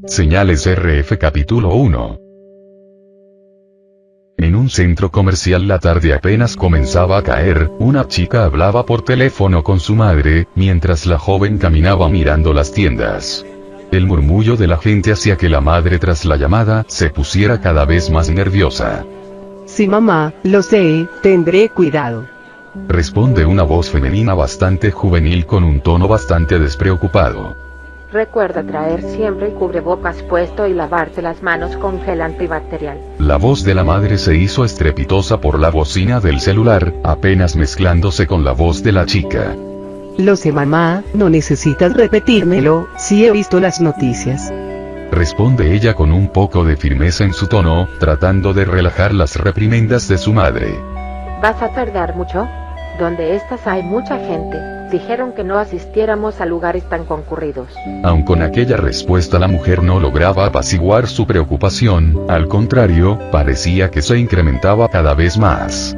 Señales RF Capítulo 1. En un centro comercial la tarde apenas comenzaba a caer, una chica hablaba por teléfono con su madre, mientras la joven caminaba mirando las tiendas. El murmullo de la gente hacía que la madre tras la llamada se pusiera cada vez más nerviosa. Sí mamá, lo sé, tendré cuidado. Responde una voz femenina bastante juvenil con un tono bastante despreocupado. Recuerda traer siempre el cubrebocas puesto y lavarte las manos con gel antibacterial. La voz de la madre se hizo estrepitosa por la bocina del celular, apenas mezclándose con la voz de la chica. Lo sé mamá, no necesitas repetírmelo, sí he visto las noticias. Responde ella con un poco de firmeza en su tono, tratando de relajar las reprimendas de su madre. ¿Vas a tardar mucho? Donde estás hay mucha gente. Dijeron que no asistiéramos a lugares tan concurridos. Aun con aquella respuesta la mujer no lograba apaciguar su preocupación, al contrario, parecía que se incrementaba cada vez más.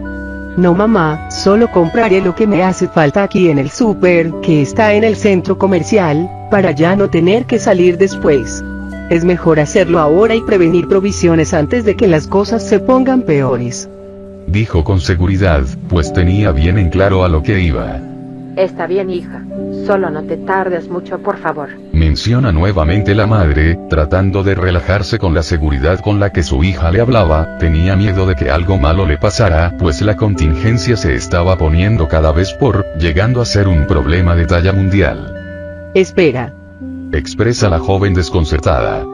No mamá, solo compraré lo que me hace falta aquí en el súper, que está en el centro comercial, para ya no tener que salir después. Es mejor hacerlo ahora y prevenir provisiones antes de que las cosas se pongan peores. Dijo con seguridad, pues tenía bien en claro a lo que iba. Está bien, hija. Solo no te tardes mucho, por favor. Menciona nuevamente la madre, tratando de relajarse con la seguridad con la que su hija le hablaba. Tenía miedo de que algo malo le pasara, pues la contingencia se estaba poniendo cada vez peor, llegando a ser un problema de talla mundial. Espera. Expresa la joven desconcertada.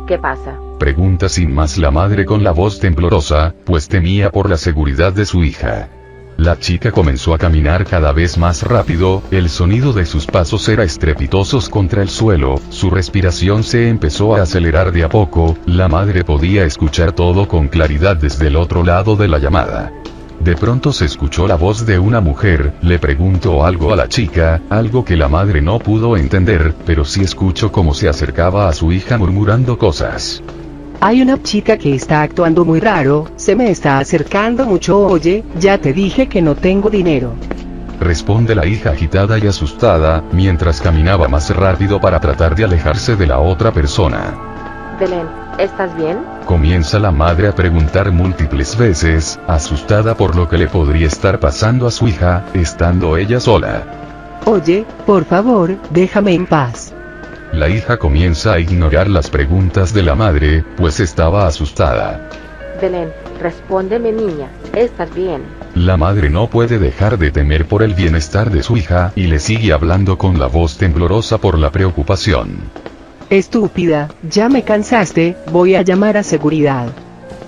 ¿Qué pasa? Pregunta sin más la madre con la voz temblorosa, pues temía por la seguridad de su hija. La chica comenzó a caminar cada vez más rápido, el sonido de sus pasos era estrepitosos contra el suelo, su respiración se empezó a acelerar de a poco, la madre podía escuchar todo con claridad desde el otro lado de la llamada. De pronto se escuchó la voz de una mujer, le preguntó algo a la chica, algo que la madre no pudo entender, pero sí escuchó cómo se acercaba a su hija murmurando cosas. Hay una chica que está actuando muy raro, se me está acercando mucho. Oye, ya te dije que no tengo dinero. Responde la hija agitada y asustada, mientras caminaba más rápido para tratar de alejarse de la otra persona. Belén, ¿estás bien? Comienza la madre a preguntar múltiples veces, asustada por lo que le podría estar pasando a su hija, estando ella sola. Oye, por favor, déjame en paz. La hija comienza a ignorar las preguntas de la madre, pues estaba asustada. Belén, respóndeme niña, ¿estás bien? La madre no puede dejar de temer por el bienestar de su hija, y le sigue hablando con la voz temblorosa por la preocupación. Estúpida, ya me cansaste, voy a llamar a seguridad.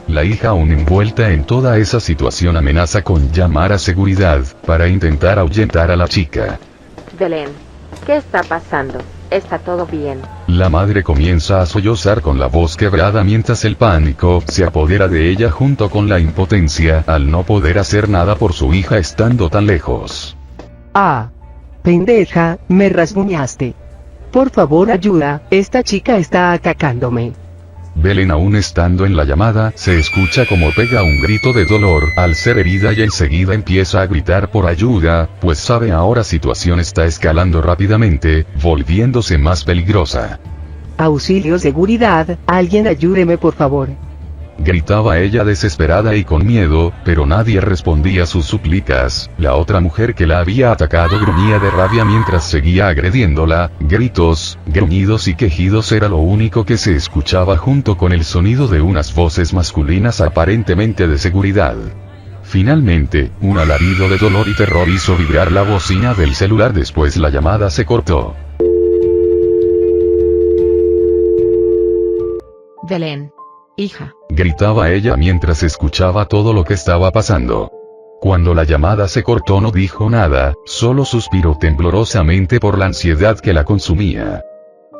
La hija, aún envuelta en toda esa situación, amenaza con llamar a seguridad, para intentar ahuyentar a la chica. Belén, ¿qué está pasando? ¿Está todo bien? La madre comienza a sollozar con la voz quebrada mientras el pánico se apodera de ella junto con la impotencia al no poder hacer nada por su hija estando tan lejos. Ah, pendeja, me rasguñaste. Por favor ayuda, esta chica está atacándome. Belén, aún estando en la llamada, se escucha como pega un grito de dolor al ser herida y enseguida empieza a gritar por ayuda, pues sabe ahora situación está escalando rápidamente, volviéndose más peligrosa. Auxilio, seguridad, alguien ayúdeme por favor. Gritaba ella desesperada y con miedo, pero nadie respondía a sus súplicas. La otra mujer que la había atacado gruñía de rabia mientras seguía agrediéndola. Gritos, gruñidos y quejidos era lo único que se escuchaba junto con el sonido de unas voces masculinas aparentemente de seguridad. Finalmente, un alarido de dolor y terror hizo vibrar la bocina del celular, después la llamada se cortó. Belén. Hija. Gritaba ella mientras escuchaba todo lo que estaba pasando. Cuando la llamada se cortó no dijo nada, solo suspiró temblorosamente por la ansiedad que la consumía.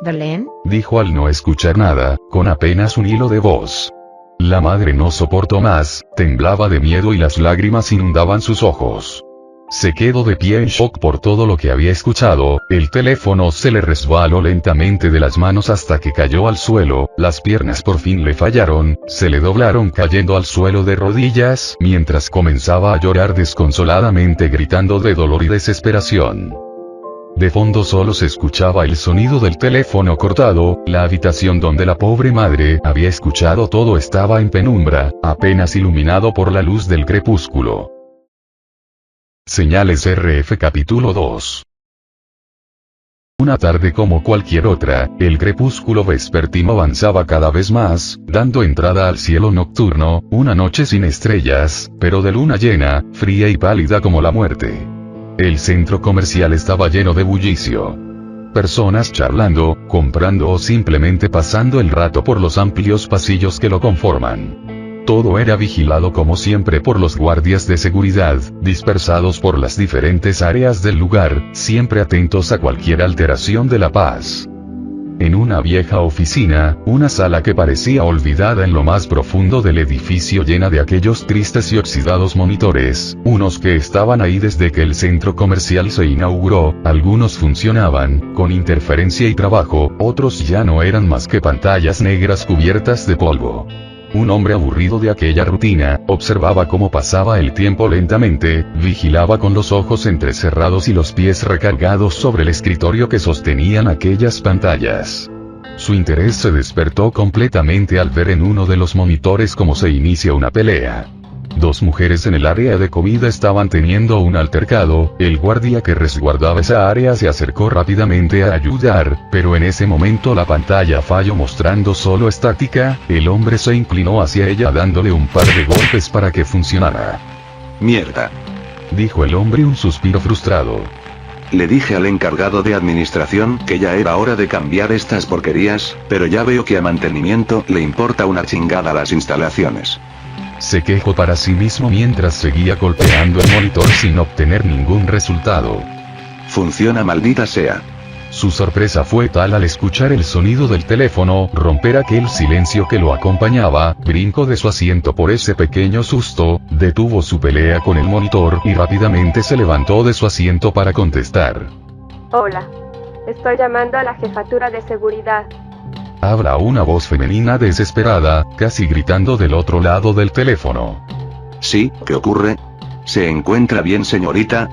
¿Belén? Dijo al no escuchar nada, con apenas un hilo de voz. La madre no soportó más, temblaba de miedo y las lágrimas inundaban sus ojos. Se quedó de pie en shock por todo lo que había escuchado, el teléfono se le resbaló lentamente de las manos hasta que cayó al suelo, las piernas por fin le fallaron, se le doblaron cayendo al suelo de rodillas, mientras comenzaba a llorar desconsoladamente gritando de dolor y desesperación. De fondo solo se escuchaba el sonido del teléfono cortado, la habitación donde la pobre madre había escuchado todo estaba en penumbra, apenas iluminado por la luz del crepúsculo. Señales RF capítulo 2. Una tarde como cualquier otra, el crepúsculo vespertino avanzaba cada vez más, dando entrada al cielo nocturno, una noche sin estrellas, pero de luna llena, fría y pálida como la muerte. El centro comercial estaba lleno de bullicio. Personas charlando, comprando o simplemente pasando el rato por los amplios pasillos que lo conforman. Todo era vigilado como siempre por los guardias de seguridad, dispersados por las diferentes áreas del lugar, siempre atentos a cualquier alteración de la paz. En una vieja oficina, una sala que parecía olvidada en lo más profundo del edificio llena de aquellos tristes y oxidados monitores, unos que estaban ahí desde que el centro comercial se inauguró, algunos funcionaban, con interferencia y trabajo, otros ya no eran más que pantallas negras cubiertas de polvo. Un hombre aburrido de aquella rutina, observaba cómo pasaba el tiempo lentamente, vigilaba con los ojos entrecerrados y los pies recargados sobre el escritorio que sostenían aquellas pantallas. Su interés se despertó completamente al ver en uno de los monitores cómo se inicia una pelea. Dos mujeres en el área de comida estaban teniendo un altercado, el guardia que resguardaba esa área se acercó rápidamente a ayudar, pero en ese momento la pantalla falló mostrando solo estática, el hombre se inclinó hacia ella dándole un par de golpes para que funcionara. Mierda. Dijo el hombre un suspiro frustrado. Le dije al encargado de administración que ya era hora de cambiar estas porquerías, pero ya veo que a mantenimiento le importa una chingada las instalaciones. Se quejó para sí mismo mientras seguía golpeando el monitor sin obtener ningún resultado. Funciona, maldita sea. Su sorpresa fue tal al escuchar el sonido del teléfono romper aquel silencio que lo acompañaba, brincó de su asiento por ese pequeño susto, detuvo su pelea con el monitor y rápidamente se levantó de su asiento para contestar. Hola. Estoy llamando a la jefatura de seguridad. Habla una voz femenina desesperada, casi gritando del otro lado del teléfono. Sí, ¿qué ocurre? ¿Se encuentra bien, señorita?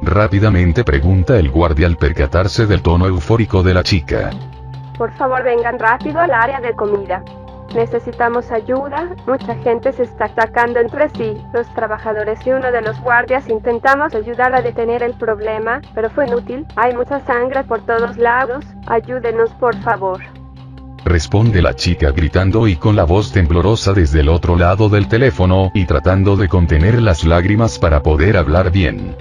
Rápidamente pregunta el guardia al percatarse del tono eufórico de la chica. Por favor, vengan rápido al área de comida. Necesitamos ayuda, mucha gente se está atacando entre sí. Los trabajadores y uno de los guardias intentamos ayudar a detener el problema, pero fue inútil. Hay mucha sangre por todos lados. Ayúdenos, por favor. Responde la chica gritando y con la voz temblorosa desde el otro lado del teléfono y tratando de contener las lágrimas para poder hablar bien.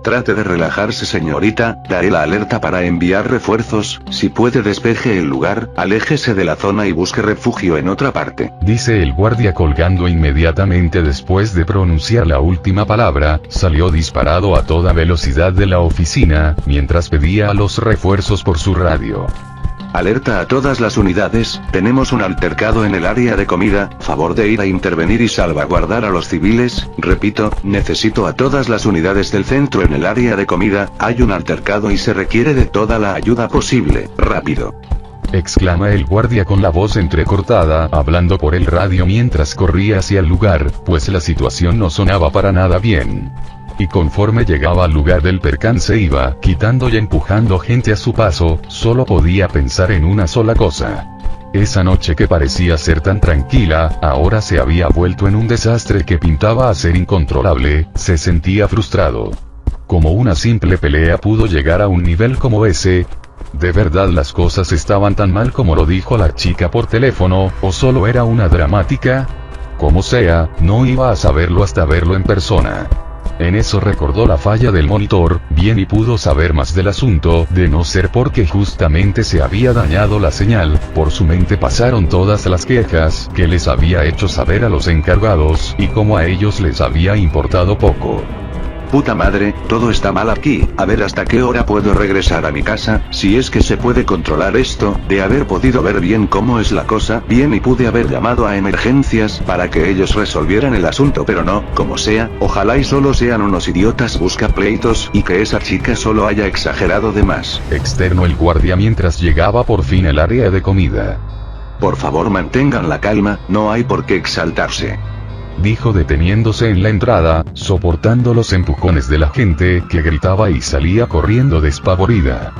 Trate de relajarse, señorita, daré la alerta para enviar refuerzos, si puede despeje el lugar, aléjese de la zona y busque refugio en otra parte. Dice el guardia colgando inmediatamente después de pronunciar la última palabra, salió disparado a toda velocidad de la oficina, mientras pedía a los refuerzos por su radio. Alerta a todas las unidades, tenemos un altercado en el área de comida, favor de ir a intervenir y salvaguardar a los civiles, repito, necesito a todas las unidades del centro en el área de comida, hay un altercado y se requiere de toda la ayuda posible, rápido. Exclama el guardia con la voz entrecortada, hablando por el radio mientras corría hacia el lugar, pues la situación no sonaba para nada bien. Y conforme llegaba al lugar del percance iba quitando y empujando gente a su paso, solo podía pensar en una sola cosa. Esa noche que parecía ser tan tranquila, ahora se había vuelto en un desastre que pintaba a ser incontrolable, se sentía frustrado. ¿Cómo una simple pelea pudo llegar a un nivel como ese? ¿De verdad las cosas estaban tan mal como lo dijo la chica por teléfono, o solo era una dramática? Como sea, no iba a saberlo hasta verlo en persona. En eso recordó la falla del monitor, bien y pudo saber más del asunto, de no ser porque justamente se había dañado la señal, por su mente pasaron todas las quejas que les había hecho saber a los encargados, y como a ellos les había importado poco. Puta madre, todo está mal aquí, a ver hasta qué hora puedo regresar a mi casa, si es que se puede controlar esto, de haber podido ver bien cómo es la cosa, bien y pude haber llamado a emergencias para que ellos resolvieran el asunto, pero no, como sea, ojalá y solo sean unos idiotas buscapleitos, y que esa chica solo haya exagerado de más. Externó el guardia mientras llegaba por fin al área de comida. Por favor mantengan la calma, no hay por qué exaltarse. dijo deteniéndose en la entrada, soportando los empujones de la gente que gritaba y salía corriendo despavorida.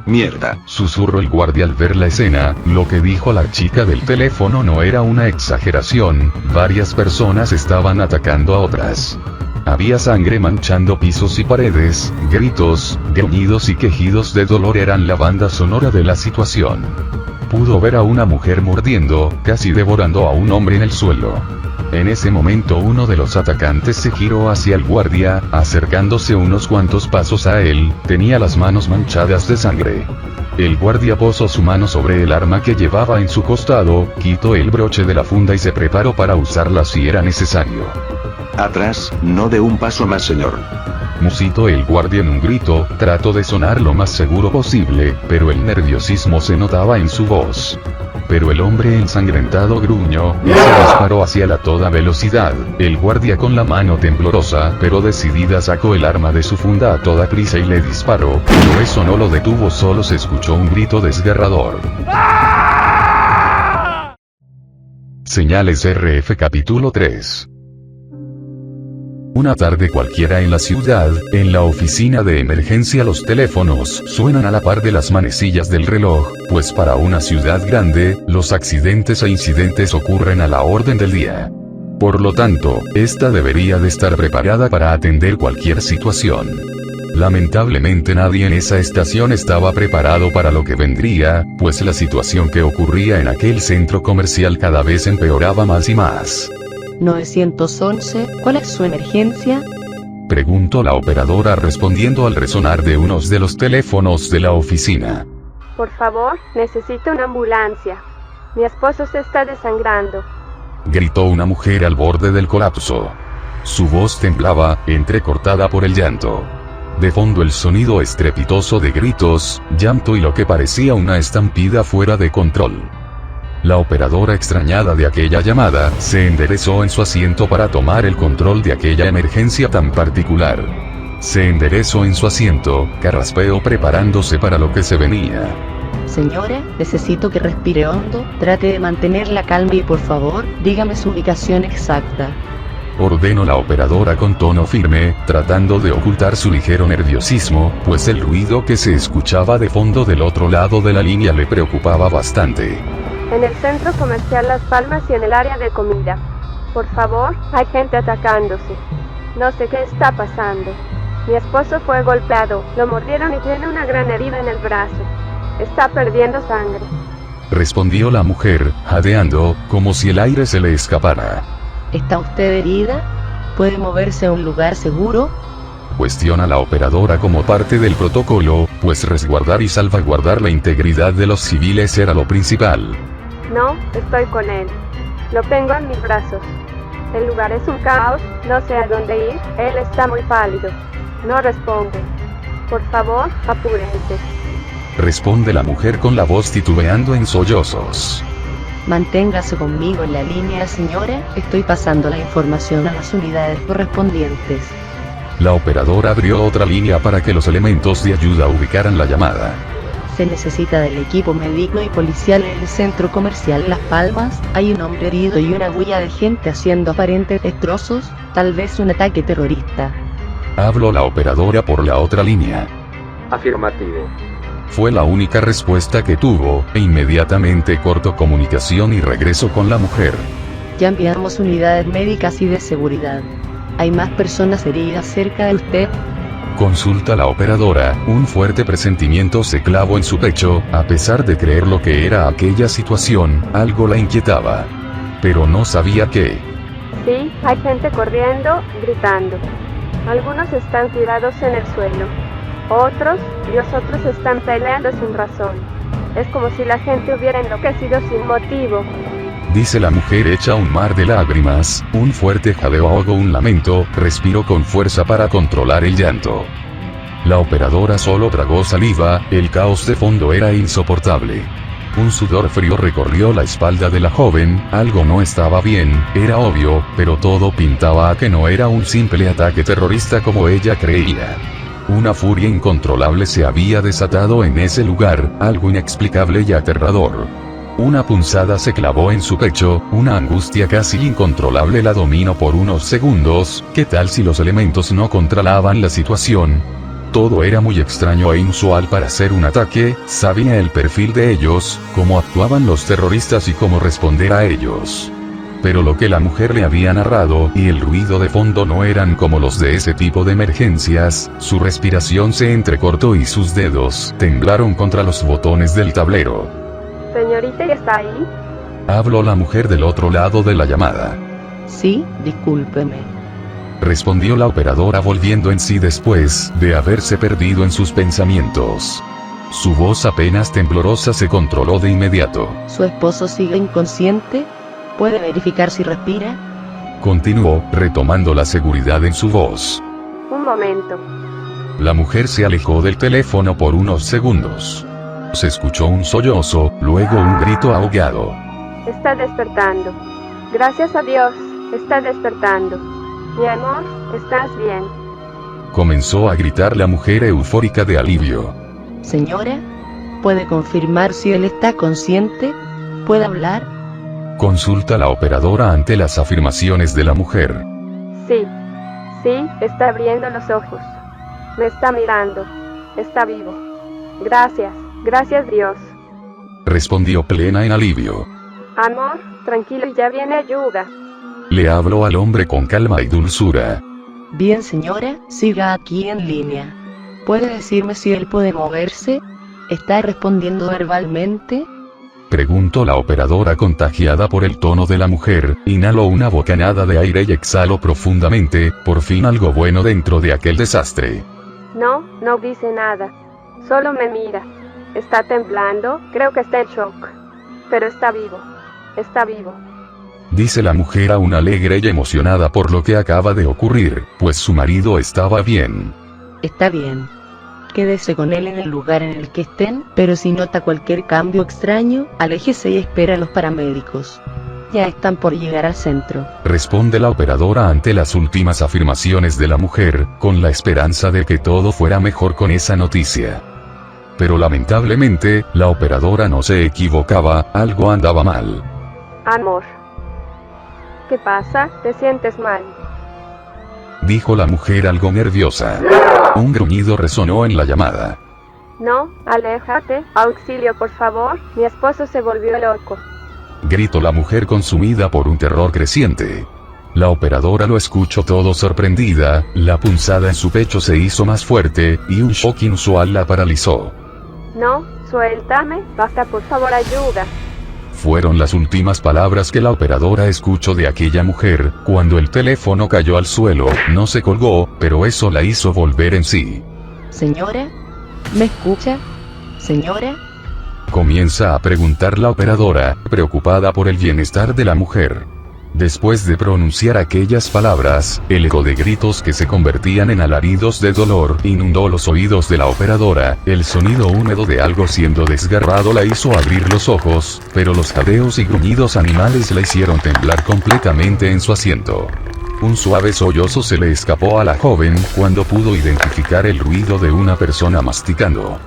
Mierda, Susurró el guardia al ver la escena. Lo que dijo la chica del teléfono no era una exageración, varias personas estaban atacando a otras. Había sangre manchando pisos y paredes, gritos, gruñidos y quejidos de dolor eran la banda sonora de la situación. Pudo ver a una mujer mordiendo, casi devorando a un hombre en el suelo. En ese momento uno de los atacantes se giró hacia el guardia, acercándose unos cuantos pasos a él, tenía las manos manchadas de sangre. El guardia posó su mano sobre el arma que llevaba en su costado, quitó el broche de la funda y se preparó para usarla si era necesario. Atrás, no de un paso más, señor. Musitó el guardia en un grito, trató de sonar lo más seguro posible, pero el nerviosismo se notaba en su voz. Pero el hombre ensangrentado gruñó, y se disparó hacia toda velocidad. El guardia con la mano temblorosa, pero decidida sacó el arma de su funda a toda prisa y le disparó, pero eso no lo detuvo, solo se escuchó un grito desgarrador. Señales RF capítulo 3. Una tarde cualquiera en la ciudad, en la oficina de emergencia los teléfonos suenan a la par de las manecillas del reloj, pues para una ciudad grande, los accidentes e incidentes ocurren a la orden del día. Por lo tanto, esta debería de estar preparada para atender cualquier situación. Lamentablemente nadie en esa estación estaba preparado para lo que vendría, pues la situación que ocurría en aquel centro comercial cada vez empeoraba más y más. 911, ¿cuál es su emergencia? Preguntó la operadora respondiendo al resonar de unos de los teléfonos de la oficina. Por favor, necesito una ambulancia. Mi esposo se está desangrando. Gritó una mujer al borde del colapso. Su voz temblaba, entrecortada por el llanto. De fondo el sonido estrepitoso de gritos, llanto y lo que parecía una estampida fuera de control. La operadora extrañada de aquella llamada, se enderezó en su asiento para tomar el control de aquella emergencia tan particular. Se enderezó en su asiento, carraspeó preparándose para lo que se venía. Señora, necesito que respire hondo, trate de mantener la calma y por favor, dígame su ubicación exacta. Ordenó la operadora con tono firme, tratando de ocultar su ligero nerviosismo, pues el ruido que se escuchaba de fondo del otro lado de la línea le preocupaba bastante. En el centro comercial Las Palmas y en el área de comida. Por favor, hay gente atacándose. No sé qué está pasando. Mi esposo fue golpeado, lo mordieron y tiene una gran herida en el brazo. Está perdiendo sangre. Respondió la mujer, jadeando, como si el aire se le escapara. ¿Está usted herida? ¿Puede moverse a un lugar seguro? Cuestiona la operadora como parte del protocolo, pues resguardar y salvaguardar la integridad de los civiles era lo principal. No, estoy con él. Lo tengo en mis brazos. El lugar es un caos, no sé a dónde ir, él está muy pálido. No responde. Por favor, apúrense. Responde la mujer con la voz titubeando en sollozos. Manténgase conmigo en la línea, señora, estoy pasando la información a las unidades correspondientes. La operadora abrió otra línea para que los elementos de ayuda ubicaran la llamada. Se necesita del equipo médico y policial en el centro comercial Las Palmas, hay un hombre herido y una huella de gente haciendo aparentes destrozos, tal vez un ataque terrorista. Habló la operadora por la otra línea. Afirmativo. Fue la única respuesta que tuvo, e inmediatamente cortó comunicación y regresó con la mujer. Ya enviamos unidades médicas y de seguridad. ¿Hay más personas heridas cerca de usted? Consulta la operadora, un fuerte presentimiento se clavó en su pecho, a pesar de creer lo que era aquella situación, algo la inquietaba. Pero no sabía qué. Sí, hay gente corriendo, gritando. Algunos están tirados en el suelo. Otros están peleando sin razón. Es como si la gente hubiera enloquecido sin motivo. Dice la mujer hecha un mar de lágrimas, un fuerte jadeo ahogó un lamento, respiró con fuerza para controlar el llanto. La operadora solo tragó saliva, el caos de fondo era insoportable. Un sudor frío recorrió la espalda de la joven, algo no estaba bien, era obvio, pero todo pintaba a que no era un simple ataque terrorista como ella creía. Una furia incontrolable se había desatado en ese lugar, algo inexplicable y aterrador. Una punzada se clavó en su pecho, una angustia casi incontrolable la dominó por unos segundos. ¿Qué tal si los elementos no controlaban la situación? Todo era muy extraño e inusual para ser un ataque. Sabía el perfil de ellos, cómo actuaban los terroristas y cómo responder a ellos. Pero lo que la mujer le había narrado y el ruido de fondo no eran como los de ese tipo de emergencias. Su respiración se entrecortó y sus dedos temblaron contra los botones del tablero. Señorita, ¿está ahí? Habló la mujer del otro lado de la llamada. Sí, discúlpeme. Respondió la operadora volviendo en sí después de haberse perdido en sus pensamientos. Su voz apenas temblorosa se controló de inmediato. ¿Su esposo sigue inconsciente? ¿Puede verificar si respira? Continuó, retomando la seguridad en su voz. Un momento. La mujer se alejó del teléfono por unos segundos. Se escuchó un sollozo, luego un grito ahogado. Está despertando. Gracias a Dios, está despertando. Mi amor, ¿estás bien? Comenzó a gritar la mujer eufórica de alivio. Señora, ¿puede confirmar si él está consciente? ¿Puede hablar? Consulta la operadora ante las afirmaciones de la mujer. Sí, está abriendo los ojos. Me está mirando. Está vivo. Gracias Dios. Respondió plena en alivio. Amor, tranquilo, ya viene ayuda. Le habló al hombre con calma y dulzura. Bien, señora, siga aquí en línea. ¿Puede decirme si él puede moverse? ¿Está respondiendo verbalmente? Preguntó la operadora contagiada por el tono de la mujer. Inhaló una bocanada de aire y exhaló profundamente, por fin algo bueno dentro de aquel desastre. No dice nada. Solo me mira. Está temblando, creo que está en shock. Pero está vivo. Dice la mujer aún alegre y emocionada por lo que acaba de ocurrir, pues su marido estaba bien. Está bien. Quédese con él en el lugar en el que estén, pero si nota cualquier cambio extraño, aléjese y espera a los paramédicos. Ya están por llegar al centro. Responde la operadora ante las últimas afirmaciones de la mujer, con la esperanza de que todo fuera mejor con esa noticia. Pero lamentablemente, la operadora no se equivocaba, algo andaba mal. Amor. ¿Qué pasa? ¿Te sientes mal? Dijo la mujer algo nerviosa. Un gruñido resonó en la llamada. No, aléjate. Auxilio, por favor. Mi esposo se volvió loco. Gritó la mujer consumida por un terror creciente. La operadora lo escuchó todo sorprendida, la punzada en su pecho se hizo más fuerte, y un shock inusual la paralizó. No, suéltame. Basta, por favor, ayuda. Fueron las últimas palabras que la operadora escuchó de aquella mujer. Cuando el teléfono cayó al suelo, no se colgó, pero eso la hizo volver en sí. Señora, ¿me escucha? Señora. Comienza a preguntar la operadora, preocupada por el bienestar de la mujer. Después de pronunciar aquellas palabras, el eco de gritos que se convertían en alaridos de dolor inundó los oídos de la operadora. El sonido húmedo de algo siendo desgarrado la hizo abrir los ojos, pero los jadeos y gruñidos animales la hicieron temblar completamente en su asiento. Un suave sollozo se le escapó a la joven cuando pudo identificar el ruido de una persona masticando.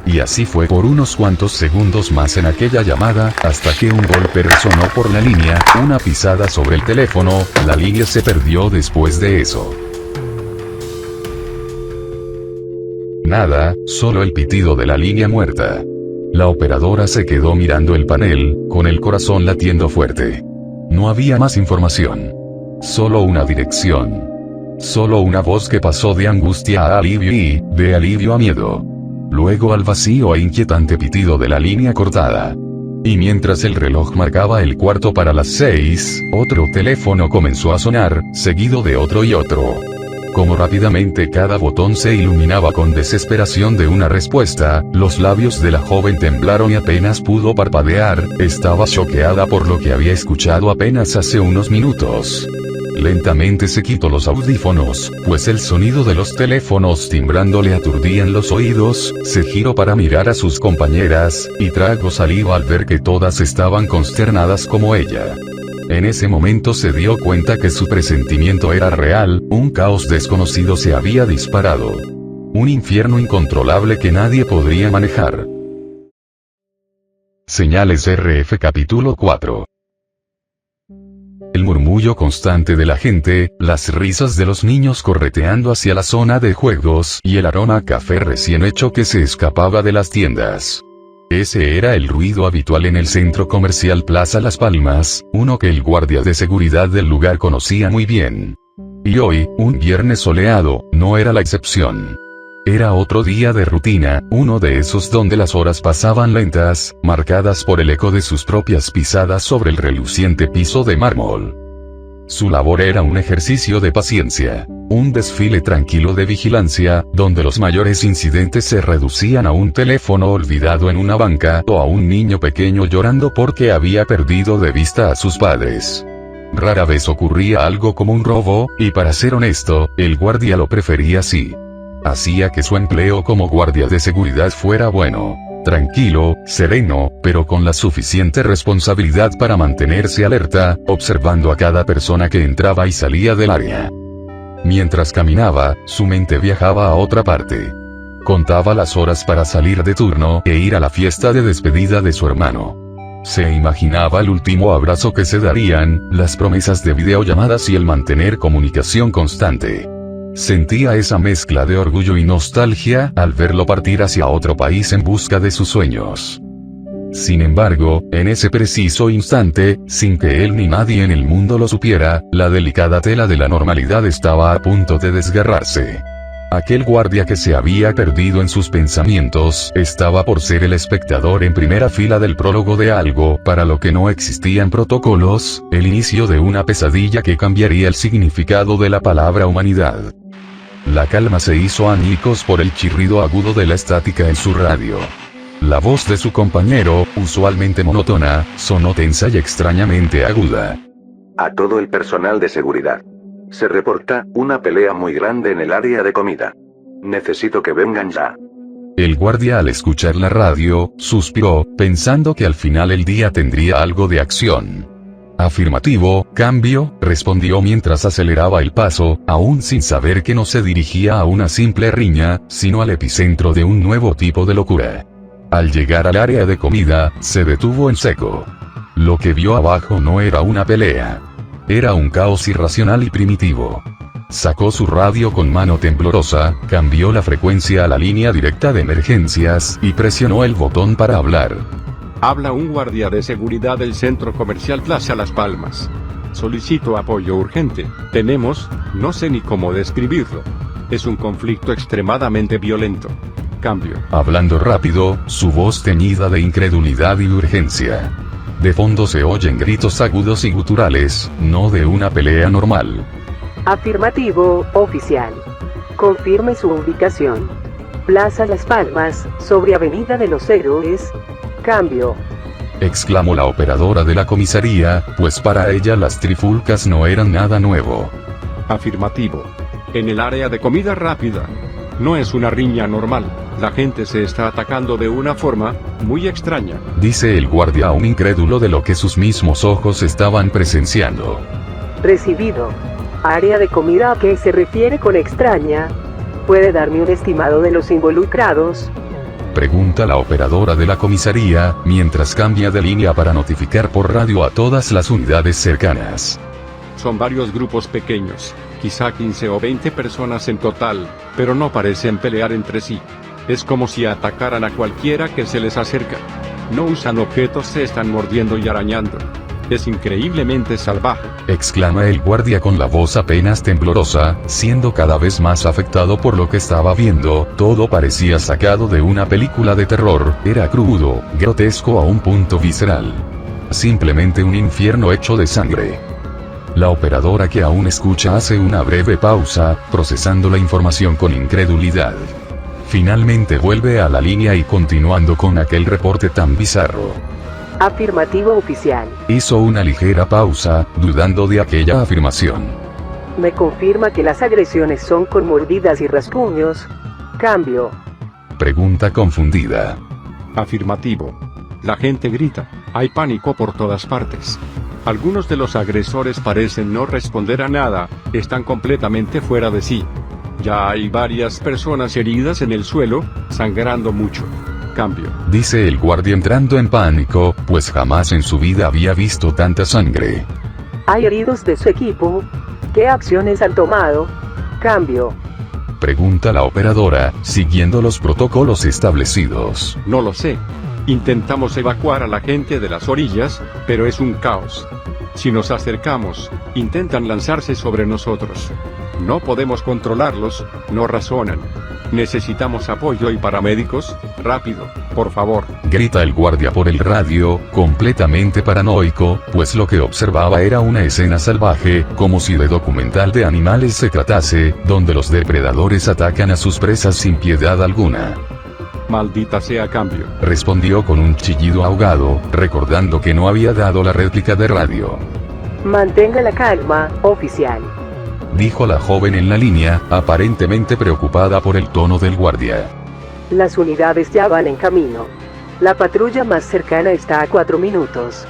Y así fue por unos cuantos segundos más en aquella llamada, hasta que un golpe resonó por la línea, una pisada sobre el teléfono, la línea se perdió después de eso. Nada, solo el pitido de la línea muerta. La operadora se quedó mirando el panel, con el corazón latiendo fuerte. No había más información. Solo una dirección. Solo una voz que pasó de angustia a alivio y, de alivio a miedo. Luego al vacío e inquietante pitido de la línea cortada. Y mientras el reloj marcaba el 6:15, otro teléfono comenzó a sonar, seguido de otro y otro. Como rápidamente cada botón se iluminaba con desesperación de una respuesta, los labios de la joven temblaron y apenas pudo parpadear, estaba choqueada por lo que había escuchado apenas hace unos minutos. Lentamente se quitó los audífonos, pues el sonido de los teléfonos timbrando le aturdían los oídos, se giró para mirar a sus compañeras, y tragó saliva al ver que todas estaban consternadas como ella. En ese momento se dio cuenta que su presentimiento era real, un caos desconocido se había disparado. Un infierno incontrolable que nadie podría manejar. Señales RF capítulo 4. El murmullo constante de la gente, las risas de los niños correteando hacia la zona de juegos y el aroma a café recién hecho que se escapaba de las tiendas. Ese era el ruido habitual en el centro comercial Plaza Las Palmas, uno que el guardia de seguridad del lugar conocía muy bien. Y hoy, un viernes soleado, no era la excepción. Era otro día de rutina, uno de esos donde las horas pasaban lentas, marcadas por el eco de sus propias pisadas sobre el reluciente piso de mármol. Su labor era un ejercicio de paciencia, un desfile tranquilo de vigilancia, donde los mayores incidentes se reducían a un teléfono olvidado en una banca o a un niño pequeño llorando porque había perdido de vista a sus padres. Rara vez ocurría algo como un robo, y para ser honesto, el guardia lo prefería así. Hacía que su empleo como guardia de seguridad fuera bueno, tranquilo, sereno, pero con la suficiente responsabilidad para mantenerse alerta, observando a cada persona que entraba y salía del área. Mientras caminaba, su mente viajaba a otra parte. Contaba las horas para salir de turno e ir a la fiesta de despedida de su hermano. Se imaginaba el último abrazo que se darían, las promesas de videollamadas y el mantener comunicación constante. Sentía esa mezcla de orgullo y nostalgia al verlo partir hacia otro país en busca de sus sueños. Sin embargo, en ese preciso instante, sin que él ni nadie en el mundo lo supiera, la delicada tela de la normalidad estaba a punto de desgarrarse. Aquel guardia que se había perdido en sus pensamientos, estaba por ser el espectador en primera fila del prólogo de algo para lo que no existían protocolos, el inicio de una pesadilla que cambiaría el significado de la palabra humanidad. La calma se hizo añicos por el chirrido agudo de la estática en su radio. La voz de su compañero, usualmente monótona, sonó tensa y extrañamente aguda. A todo el personal de seguridad. Se reporta una pelea muy grande en el área de comida. Necesito que vengan ya. El guardia, al escuchar la radio, suspiró, pensando que al final el día tendría algo de acción. Afirmativo, cambio, respondió mientras aceleraba el paso, aún sin saber que no se dirigía a una simple riña, sino al epicentro de un nuevo tipo de locura. Al llegar al área de comida, se detuvo en seco. Lo que vio abajo no era una pelea. Era un caos irracional y primitivo. Sacó su radio con mano temblorosa, cambió la frecuencia a la línea directa de emergencias, y presionó el botón para hablar. Habla un guardia de seguridad del centro comercial Plaza Las Palmas. Solicito apoyo urgente. Tenemos, no sé ni cómo describirlo. Es un conflicto extremadamente violento. Cambio. Hablando rápido, su voz teñida de incredulidad y urgencia. De fondo se oyen gritos agudos y guturales, no de una pelea normal. Afirmativo, oficial. Confirme su ubicación. Plaza Las Palmas, sobre Avenida de los Héroes. Cambio. Exclamó la operadora de la comisaría, pues para ella las trifulcas no eran nada nuevo. Afirmativo. En el área de comida rápida. No es una riña normal, la gente se está atacando de una forma muy extraña. Dice el guardia aún incrédulo de lo que sus mismos ojos estaban presenciando. Recibido. Área de comida, ¿a qué se refiere con extraña? ¿Puede darme un estimado de los involucrados? Pregunta la operadora de la comisaría, mientras cambia de línea para notificar por radio a todas las unidades cercanas. Son varios grupos pequeños, quizá 15 o 20 personas en total, pero no parecen pelear entre sí. Es como si atacaran a cualquiera que se les acerca. No usan objetos, se están mordiendo y arañando. Es increíblemente salvaje. Exclama el guardia con la voz apenas temblorosa, siendo cada vez más afectado por lo que estaba viendo. Todo parecía sacado de una película de terror, era crudo, grotesco a un punto visceral. Simplemente un infierno hecho de sangre. La operadora, que aún escucha, hace una breve pausa, procesando la información con incredulidad. Finalmente vuelve a la línea y continuando con aquel reporte tan bizarro. Afirmativo, oficial. Hizo una ligera pausa, dudando de aquella afirmación. Me confirma que las agresiones son con mordidas y rasguños. Cambio. Pregunta confundida. Afirmativo. La gente grita, hay pánico por todas partes. Algunos de los agresores parecen no responder a nada, están completamente fuera de sí. Ya hay varias personas heridas en el suelo, sangrando mucho. cambio, dice el guardia entrando en pánico, pues jamás en su vida había visto tanta sangre. ¿Hay heridos de su equipo? ¿Qué acciones han tomado? Cambio. Pregunta la operadora, siguiendo los protocolos establecidos. no lo sé. Intentamos evacuar a la gente de las orillas, pero es un caos. Si nos acercamos, intentan lanzarse sobre nosotros. No podemos controlarlos, no razonan. Necesitamos apoyo y paramédicos, rápido, por favor. Grita el guardia por el radio, completamente paranoico, pues lo que observaba era una escena salvaje, como si de documental de animales se tratase, donde los depredadores atacan a sus presas sin piedad alguna. Maldita sea cambio. Respondió con un chillido ahogado, recordando que no había dado la réplica de radio. Mantenga la calma, oficial. Dijo la joven en la línea, aparentemente preocupada por el tono del guardia. Las unidades ya van en camino. La patrulla más cercana está a 4 minutos.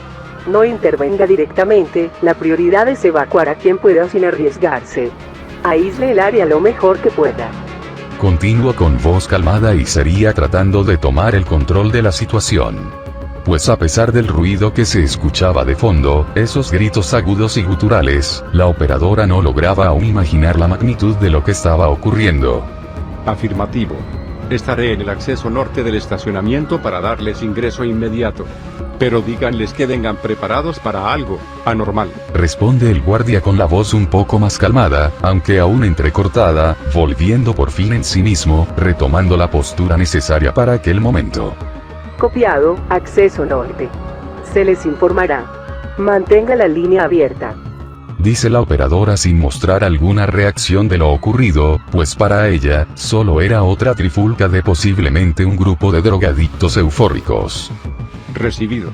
No intervenga directamente, la prioridad es evacuar a quien pueda sin arriesgarse. Aísle el área lo mejor que pueda. Continuó con voz calmada y seria tratando de tomar el control de la situación. Pues a pesar del ruido que se escuchaba de fondo, esos gritos agudos y guturales, la operadora no lograba aún imaginar la magnitud de lo que estaba ocurriendo. Afirmativo. Estaré en el acceso norte del estacionamiento para darles ingreso inmediato. Pero díganles que vengan preparados para algo anormal. Responde el guardia con la voz un poco más calmada, aunque aún entrecortada, volviendo por fin en sí mismo, retomando la postura necesaria para aquel momento. Copiado, acceso norte. Se les informará. Mantenga la línea abierta. Dice la operadora sin mostrar alguna reacción de lo ocurrido, pues para ella, solo era otra trifulca de posiblemente un grupo de drogadictos eufóricos. Recibido.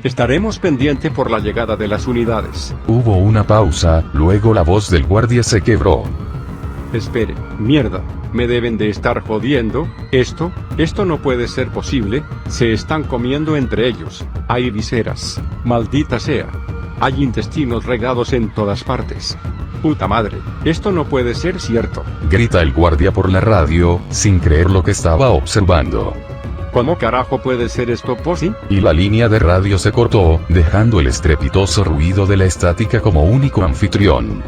Estaremos pendiente por la llegada de las unidades. Hubo una pausa, luego la voz del guardia se quebró. Espere, mierda, me deben de estar jodiendo, esto no puede ser posible, se están comiendo entre ellos, hay viseras, maldita sea. Hay intestinos regados en todas partes. Puta madre, esto no puede ser cierto. Grita el guardia por la radio, sin creer lo que estaba observando. ¿Cómo carajo puede ser esto posible? Y la línea de radio se cortó, dejando el estrepitoso ruido de la estática como único anfitrión.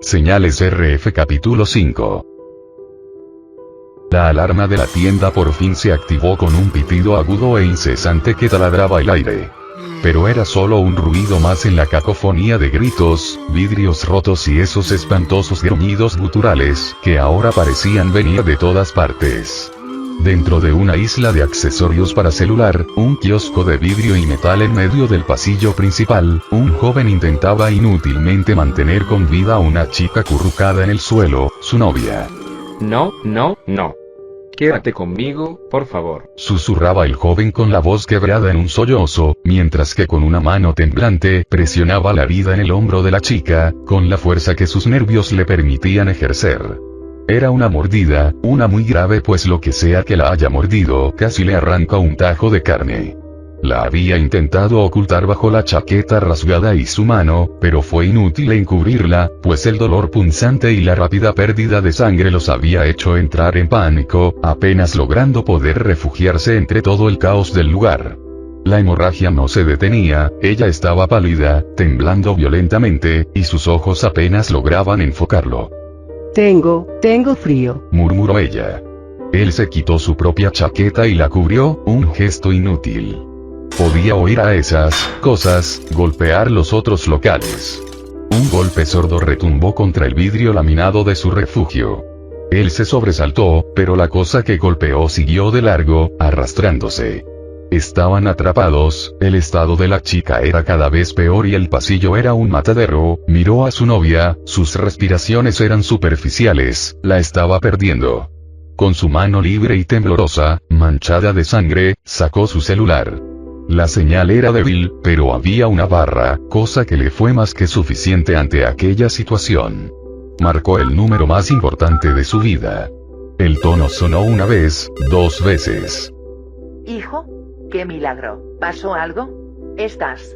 Señales RF capítulo 5. La alarma de la tienda por fin se activó con un pitido agudo e incesante que taladraba el aire. Pero era solo un ruido más en la cacofonía de gritos, vidrios rotos y esos espantosos gruñidos guturales, que ahora parecían venir de todas partes. Dentro de una isla de accesorios para celular, un kiosco de vidrio y metal en medio del pasillo principal, un joven intentaba inútilmente mantener con vida a una chica acurrucada en el suelo, su novia. No. Quédate conmigo, por favor. Susurraba el joven con la voz quebrada en un sollozo, mientras que con una mano temblante presionaba la herida en el hombro de la chica, con la fuerza que sus nervios le permitían ejercer. Era una mordida, una muy grave pues lo que sea que la haya mordido casi le arranca un tajo de carne. La había intentado ocultar bajo la chaqueta rasgada y su mano, pero fue inútil encubrirla, pues el dolor punzante y la rápida pérdida de sangre los había hecho entrar en pánico, apenas logrando poder refugiarse entre todo el caos del lugar. La hemorragia no se detenía, ella estaba pálida, temblando violentamente, y sus ojos apenas lograban enfocarlo. Tengo frío, murmuró ella. Él se quitó su propia chaqueta y la cubrió, un gesto inútil. Podía oír a esas cosas golpear los otros locales. Un golpe sordo retumbó contra el vidrio laminado de su refugio. Él se sobresaltó, pero la cosa que golpeó siguió de largo, arrastrándose. Estaban atrapados, el estado de la chica era cada vez peor y el pasillo era un matadero. Miró a su novia, sus respiraciones eran superficiales, la estaba perdiendo. Con su mano libre y temblorosa, manchada de sangre, sacó su celular. La señal era débil, pero había una barra, cosa que le fue más que suficiente ante aquella situación. Marcó el número más importante de su vida. El tono sonó una vez, 2 veces. Hijo, qué milagro, ¿pasó algo? ¿Estás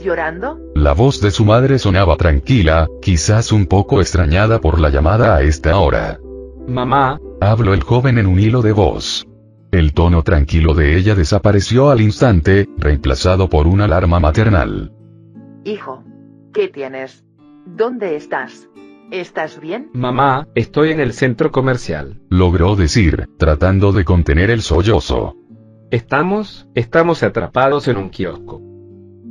llorando? La voz de su madre sonaba tranquila, quizás un poco extrañada por la llamada a esta hora. Mamá, habló el joven en un hilo de voz. El tono tranquilo de ella desapareció al instante, reemplazado por una alarma maternal. Hijo, ¿qué tienes? ¿Dónde estás? ¿Estás bien? Mamá, estoy en el centro comercial. Logró decir, tratando de contener el sollozo. Estamos atrapados en un kiosco.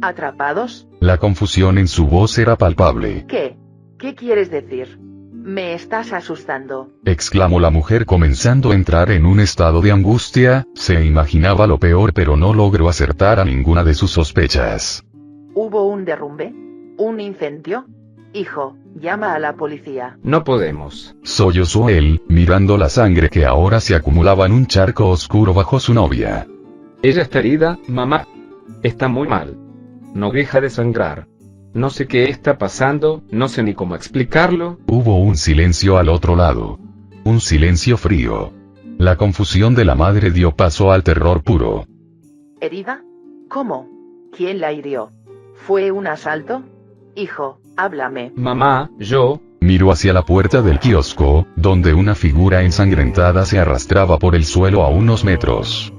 ¿Atrapados? La confusión en su voz era palpable. ¿Qué? ¿Qué quieres decir? Me estás asustando. Exclamó la mujer comenzando a entrar en un estado de angustia, se imaginaba lo peor pero no logró acertar a ninguna de sus sospechas. ¿Hubo un derrumbe? ¿Un incendio? Hijo, llama a la policía. No podemos. Sollozó él, mirando la sangre que ahora se acumulaba en un charco oscuro bajo su novia. Ella está herida, mamá. Está muy mal. No deja de sangrar. No sé qué está pasando, no sé ni cómo explicarlo. Hubo un silencio al otro lado. Un silencio frío. La confusión de la madre dio paso al terror puro. ¿Herida? ¿Cómo? ¿Quién la hirió? ¿Fue un asalto? Hijo, háblame. Mamá, yo... Miró hacia la puerta del kiosco, donde una figura ensangrentada se arrastraba por el suelo a unos metros.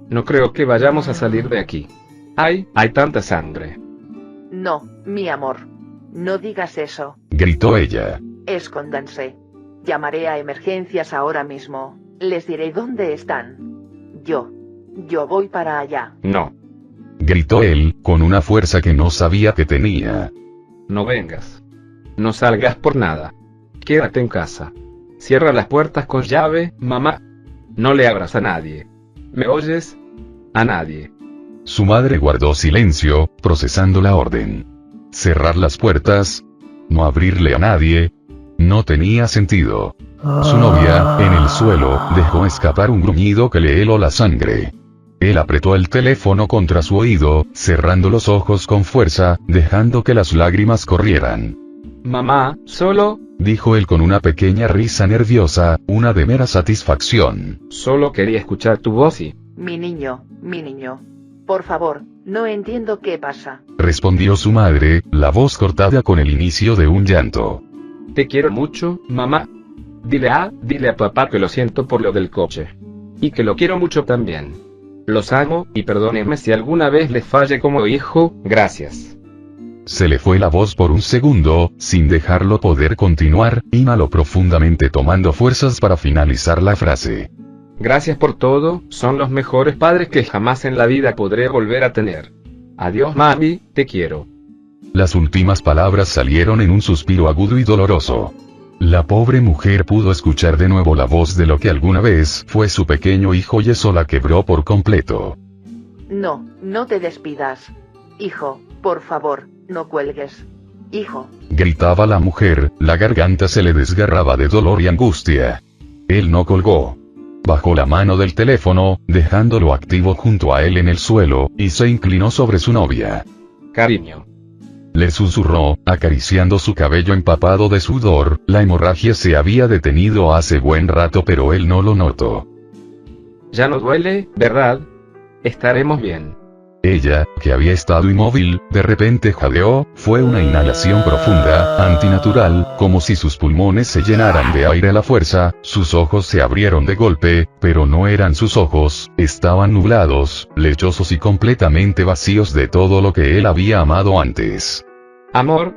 No creo que vayamos a salir de aquí. Hay tanta sangre. No, mi amor. No digas eso. Gritó ella. Escóndanse. Llamaré a emergencias ahora mismo. Les diré dónde están. Yo voy para allá. No. Gritó él, con una fuerza que no sabía que tenía. No vengas. No salgas por nada. Quédate en casa. Cierra las puertas con llave, mamá. No le abras a nadie. ¿Me oyes? A nadie. Su madre guardó silencio, procesando la orden. Cerrar las puertas. No abrirle a nadie. No tenía sentido. Su novia, en el suelo, dejó escapar un gruñido que le heló la sangre. Él apretó el teléfono contra su oído, cerrando los ojos con fuerza, dejando que las lágrimas corrieran. Mamá, solo... dijo él con una pequeña risa nerviosa, una de mera satisfacción. Solo quería escuchar tu voz y... Mi niño. Por favor, no entiendo qué pasa. Respondió su madre, la voz cortada con el inicio de un llanto. Te quiero mucho, mamá. Dile a papá que lo siento por lo del coche. Y que lo quiero mucho también. Los amo, y perdónenme si alguna vez les falle como hijo, gracias. Se le fue la voz por un segundo, sin dejarlo poder continuar, inhaló profundamente tomando fuerzas para finalizar la frase. Gracias por todo, son los mejores padres que jamás en la vida podré volver a tener. Adiós mami, te quiero. Las últimas palabras salieron en un suspiro agudo y doloroso. La pobre mujer pudo escuchar de nuevo la voz de lo que alguna vez fue su pequeño hijo y eso la quebró por completo. No te despidas. Hijo, por favor, no cuelgues. Hijo. Gritaba la mujer, la garganta se le desgarraba de dolor y angustia. Él no colgó. Bajó la mano del teléfono, dejándolo activo junto a él en el suelo, y se inclinó sobre su novia. Cariño. Le susurró, acariciando su cabello empapado de sudor, la hemorragia se había detenido hace buen rato pero él no lo notó. Ya no duele, ¿verdad? Estaremos bien. Ella, que había estado inmóvil, de repente jadeó, fue una inhalación profunda, antinatural, como si sus pulmones se llenaran de aire a la fuerza, sus ojos se abrieron de golpe, pero no eran sus ojos, estaban nublados, lechosos y completamente vacíos de todo lo que él había amado antes. ¿Amor?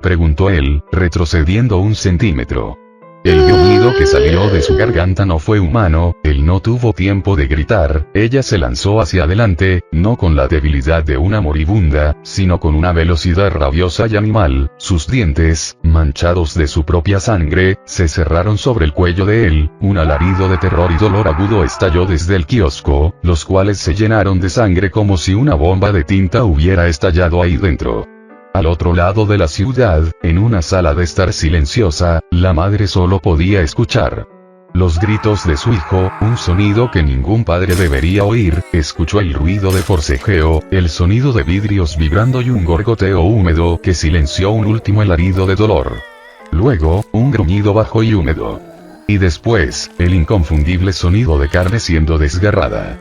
Preguntó él, retrocediendo un centímetro. El gruñido que salió de su garganta no fue humano, él no tuvo tiempo de gritar, ella se lanzó hacia adelante, no con la debilidad de una moribunda, sino con una velocidad rabiosa y animal, sus dientes, manchados de su propia sangre, se cerraron sobre el cuello de él, un alarido de terror y dolor agudo estalló desde el kiosco, los cuales se llenaron de sangre como si una bomba de tinta hubiera estallado ahí dentro. Al otro lado de la ciudad, en una sala de estar silenciosa, la madre solo podía escuchar los gritos de su hijo, un sonido que ningún padre debería oír, escuchó el ruido de forcejeo, el sonido de vidrios vibrando y un gorgoteo húmedo que silenció un último alarido de dolor. Luego, un gruñido bajo y húmedo. Y después, el inconfundible sonido de carne siendo desgarrada.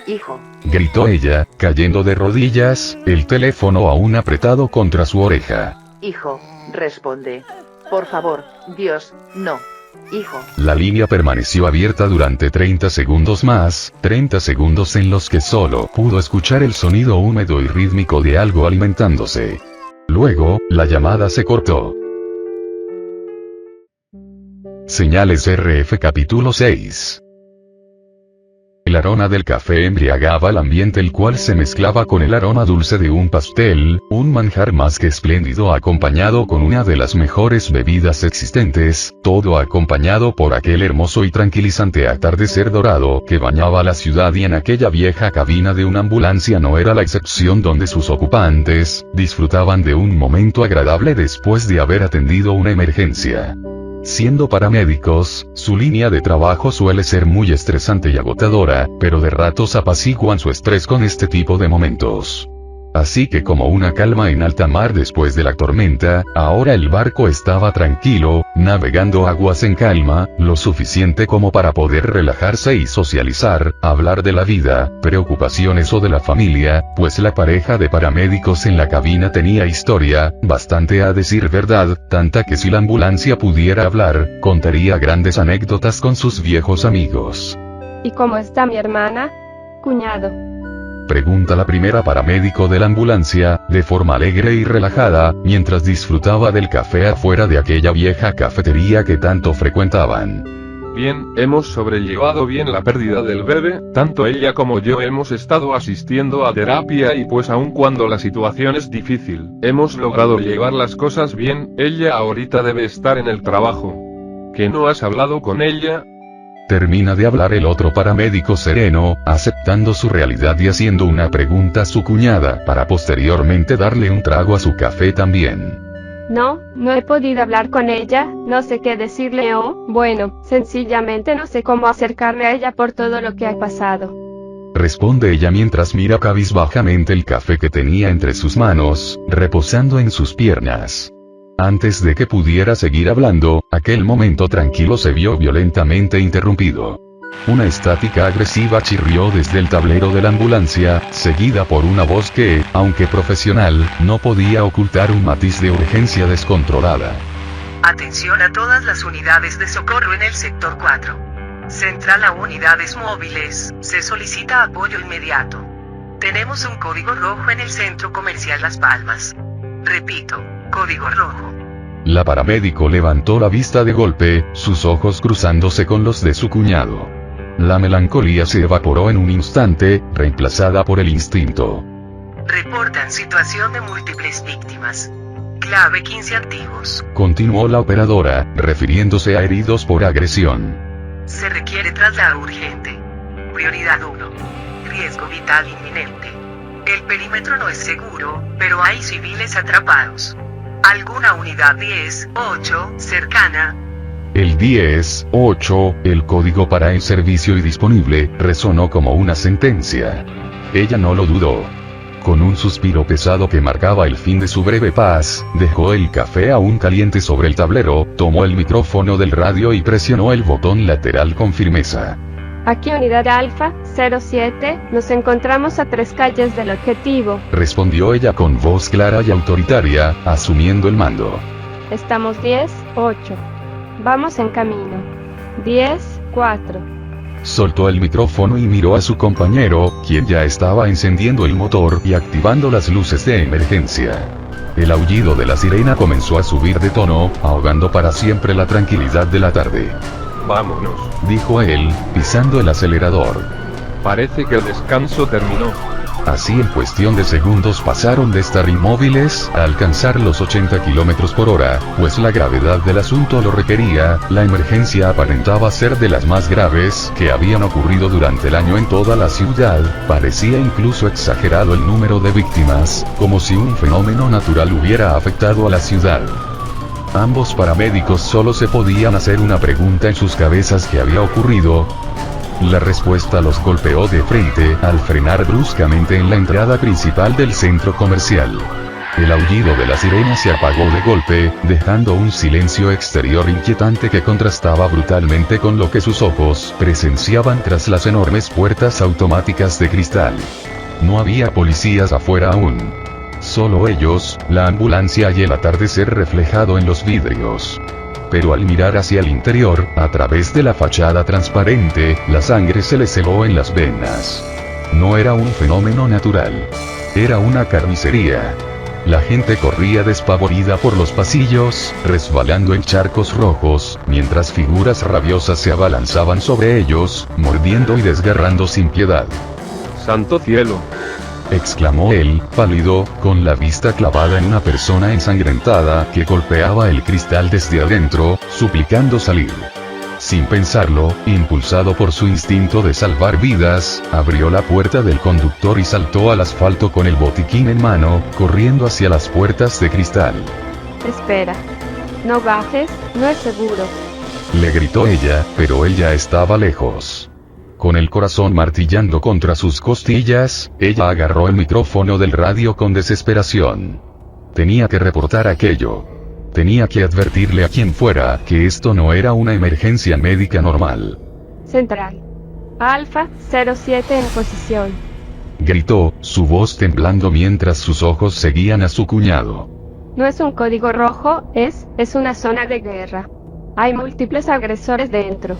Hijo. Gritó ella, cayendo de rodillas, el teléfono aún apretado contra su oreja. Hijo, responde. Por favor, Dios, no. hijo. La línea permaneció abierta durante 30 segundos más, 30 segundos en los que solo pudo escuchar el sonido húmedo y rítmico de algo alimentándose. Luego, la llamada se cortó. Señales RF capítulo 6. El aroma del café embriagaba el ambiente, el cual se mezclaba con el aroma dulce de un pastel, un manjar más que espléndido acompañado con una de las mejores bebidas existentes, todo acompañado por aquel hermoso y tranquilizante atardecer dorado que bañaba la ciudad, y en aquella vieja cabina de una ambulancia no era la excepción, donde sus ocupantes disfrutaban de un momento agradable después de haber atendido una emergencia. Siendo paramédicos, su línea de trabajo suele ser muy estresante y agotadora, pero de ratos apaciguan su estrés con este tipo de momentos. Así que, como una calma en alta mar después de la tormenta, ahora el barco estaba tranquilo, navegando aguas en calma, lo suficiente como para poder relajarse y socializar, hablar de la vida, preocupaciones o de la familia, pues la pareja de paramédicos en la cabina tenía historia, bastante a decir verdad, tanta que si la ambulancia pudiera hablar, contaría grandes anécdotas con sus viejos amigos. ¿Y cómo está mi hermana? Cuñado. Pregunta la primera paramédico de la ambulancia, de forma alegre y relajada, mientras disfrutaba del café afuera de aquella vieja cafetería que tanto frecuentaban. Bien, hemos sobrellevado bien la pérdida del bebé, tanto ella como yo hemos estado asistiendo a terapia y pues aun cuando la situación es difícil, hemos logrado llevar las cosas bien. Ella ahorita debe estar en el trabajo. ¿Que no has hablado con ella? Termina de hablar el otro paramédico sereno, aceptando su realidad y haciendo una pregunta a su cuñada para posteriormente darle un trago a su café también. No he podido hablar con ella, no sé qué decirle o, bueno, sencillamente no sé cómo acercarme a ella por todo lo que ha pasado. Responde ella mientras mira cabizbajamente el café que tenía entre sus manos, reposando en sus piernas. Antes de que pudiera seguir hablando, aquel momento tranquilo se vio violentamente interrumpido. Una estática agresiva chirrió desde el tablero de la ambulancia, seguida por una voz que, aunque profesional, no podía ocultar un matiz de urgencia descontrolada. Atención a todas las unidades de socorro en el sector 4. Central a unidades móviles, se solicita apoyo inmediato. Tenemos un código rojo en el centro comercial Las Palmas. Repito, código rojo. La paramédico levantó la vista de golpe, sus ojos cruzándose con los de su cuñado. La melancolía se evaporó en un instante, reemplazada por el instinto. Reportan situación de múltiples víctimas. Clave 15 activos. Continuó la operadora, refiriéndose a heridos por agresión. Se requiere traslado urgente. Prioridad 1. Riesgo vital inminente. El perímetro no es seguro, pero hay civiles atrapados. ¿Alguna unidad 10-8 cercana? El 10-8, el código para en servicio y disponible, resonó como una sentencia. Ella no lo dudó. Con un suspiro pesado que marcaba el fin de su breve paz, dejó el café aún caliente sobre el tablero, tomó el micrófono del radio y presionó el botón lateral con firmeza. Aquí unidad Alfa, 07, nos encontramos a 3 calles del objetivo. Respondió ella con voz clara y autoritaria, asumiendo el mando. Estamos 10-8. Vamos en camino. 10-4. Soltó el micrófono y miró a su compañero, quien ya estaba encendiendo el motor y activando las luces de emergencia. El aullido de la sirena comenzó a subir de tono, ahogando para siempre la tranquilidad de la tarde. Vámonos, dijo él, pisando el acelerador. Parece que el descanso terminó. Así en cuestión de segundos pasaron de estar inmóviles a alcanzar los 80 km/h, pues la gravedad del asunto lo requería. La emergencia aparentaba ser de las más graves que habían ocurrido durante el año en toda la ciudad. Parecía incluso exagerado el número de víctimas, como si un fenómeno natural hubiera afectado a la ciudad. Ambos paramédicos solo se podían hacer una pregunta en sus cabezas: ¿qué había ocurrido? La respuesta los golpeó de frente al frenar bruscamente en la entrada principal del centro comercial. El aullido de la sirena se apagó de golpe, dejando un silencio exterior inquietante que contrastaba brutalmente con lo que sus ojos presenciaban tras las enormes puertas automáticas de cristal. No había policías afuera aún. Solo ellos, la ambulancia y el atardecer reflejado en los vidrios. pero al mirar hacia el interior, a través de la fachada transparente, la sangre se le heló en las venas. No era un fenómeno natural. Era una carnicería. La gente corría despavorida por los pasillos, resbalando en charcos rojos, mientras figuras rabiosas se abalanzaban sobre ellos, mordiendo y desgarrando sin piedad. ¡Santo cielo!, exclamó él, pálido, con la vista clavada en una persona ensangrentada que golpeaba el cristal desde adentro, suplicando salir. Sin pensarlo, impulsado por su instinto de salvar vidas, abrió la puerta del conductor y saltó al asfalto con el botiquín en mano, corriendo hacia las puertas de cristal. Espera. No bajes, no es seguro. Le gritó ella, pero él ya estaba lejos. Con el corazón martillando contra sus costillas, ella agarró el micrófono del radio con desesperación. Tenía que reportar aquello. Tenía que advertirle a quien fuera que esto no era una emergencia médica normal. Central. Alfa 07 en posición. Gritó, su voz temblando mientras sus ojos seguían a su cuñado. No es un código rojo, es una zona de guerra. Hay múltiples agresores dentro.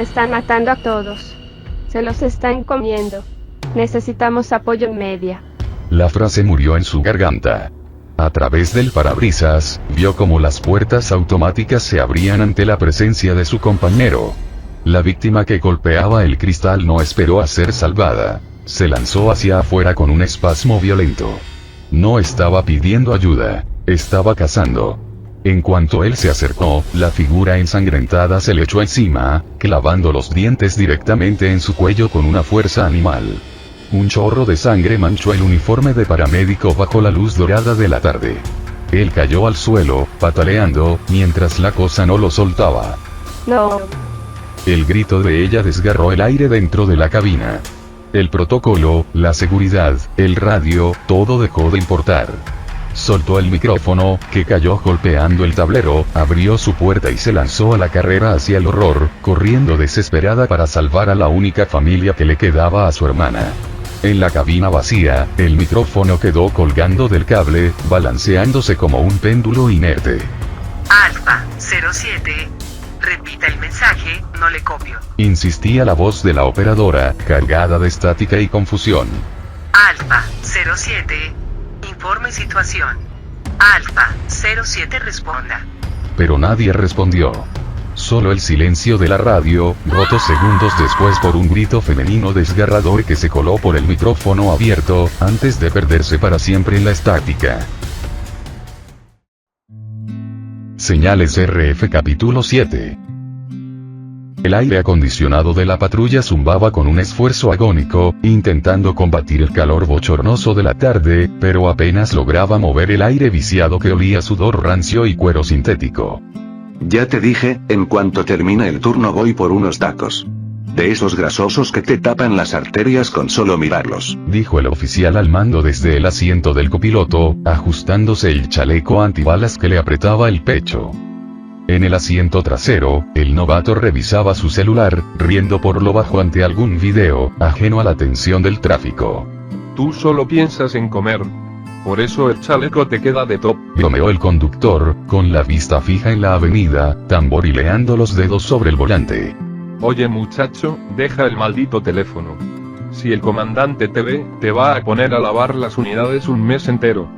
Están matando a todos. Se los están comiendo. Necesitamos apoyo en media. La frase murió en su garganta. A través del parabrisas, vio como las puertas automáticas se abrían ante la presencia de su compañero. La víctima que golpeaba el cristal no esperó a ser salvada. Se lanzó hacia afuera con un espasmo violento. No estaba pidiendo ayuda, estaba cazando. En cuanto él se acercó, la figura ensangrentada se le echó encima, clavando los dientes directamente en su cuello con una fuerza animal. Un chorro de sangre manchó el uniforme de paramédico bajo la luz dorada de la tarde. Él cayó al suelo, pataleando, mientras la cosa no lo soltaba. No. El grito de ella desgarró el aire dentro de la cabina. El protocolo, la seguridad, el radio, todo dejó de importar. Soltó el micrófono, que cayó golpeando el tablero, abrió su puerta y se lanzó a la carrera hacia el horror, corriendo desesperada para salvar a la única familia que le quedaba a su hermana. En la cabina vacía, el micrófono quedó colgando del cable, balanceándose como un péndulo inerte. Alfa 07. Repita el mensaje, no le copio. Insistía la voz de la operadora, cargada de estática y confusión. Alfa 07. Informe situación. Alfa 07 responda. Pero nadie respondió. Solo el silencio de la radio, roto segundos después por un grito femenino desgarrador que se coló por el micrófono abierto, antes de perderse para siempre en la estática. Señales RF capítulo 7. El aire acondicionado de la patrulla zumbaba con un esfuerzo agónico, intentando combatir el calor bochornoso de la tarde, pero apenas lograba mover el aire viciado que olía a sudor rancio y cuero sintético. Ya te dije, en cuanto termine el turno voy por unos tacos. De esos grasosos que te tapan las arterias con solo mirarlos, dijo el oficial al mando desde el asiento del copiloto, ajustándose el chaleco antibalas que le apretaba el pecho. En el asiento trasero, el novato revisaba su celular, riendo por lo bajo ante algún video, ajeno a la tensión del tráfico. Tú solo piensas en comer. Por eso el chaleco te queda de top. Bromeó el conductor, con la vista fija en la avenida, tamborileando los dedos sobre el volante. Oye muchacho, deja el maldito teléfono. Si el comandante te ve, te va a poner a lavar las unidades un mes entero.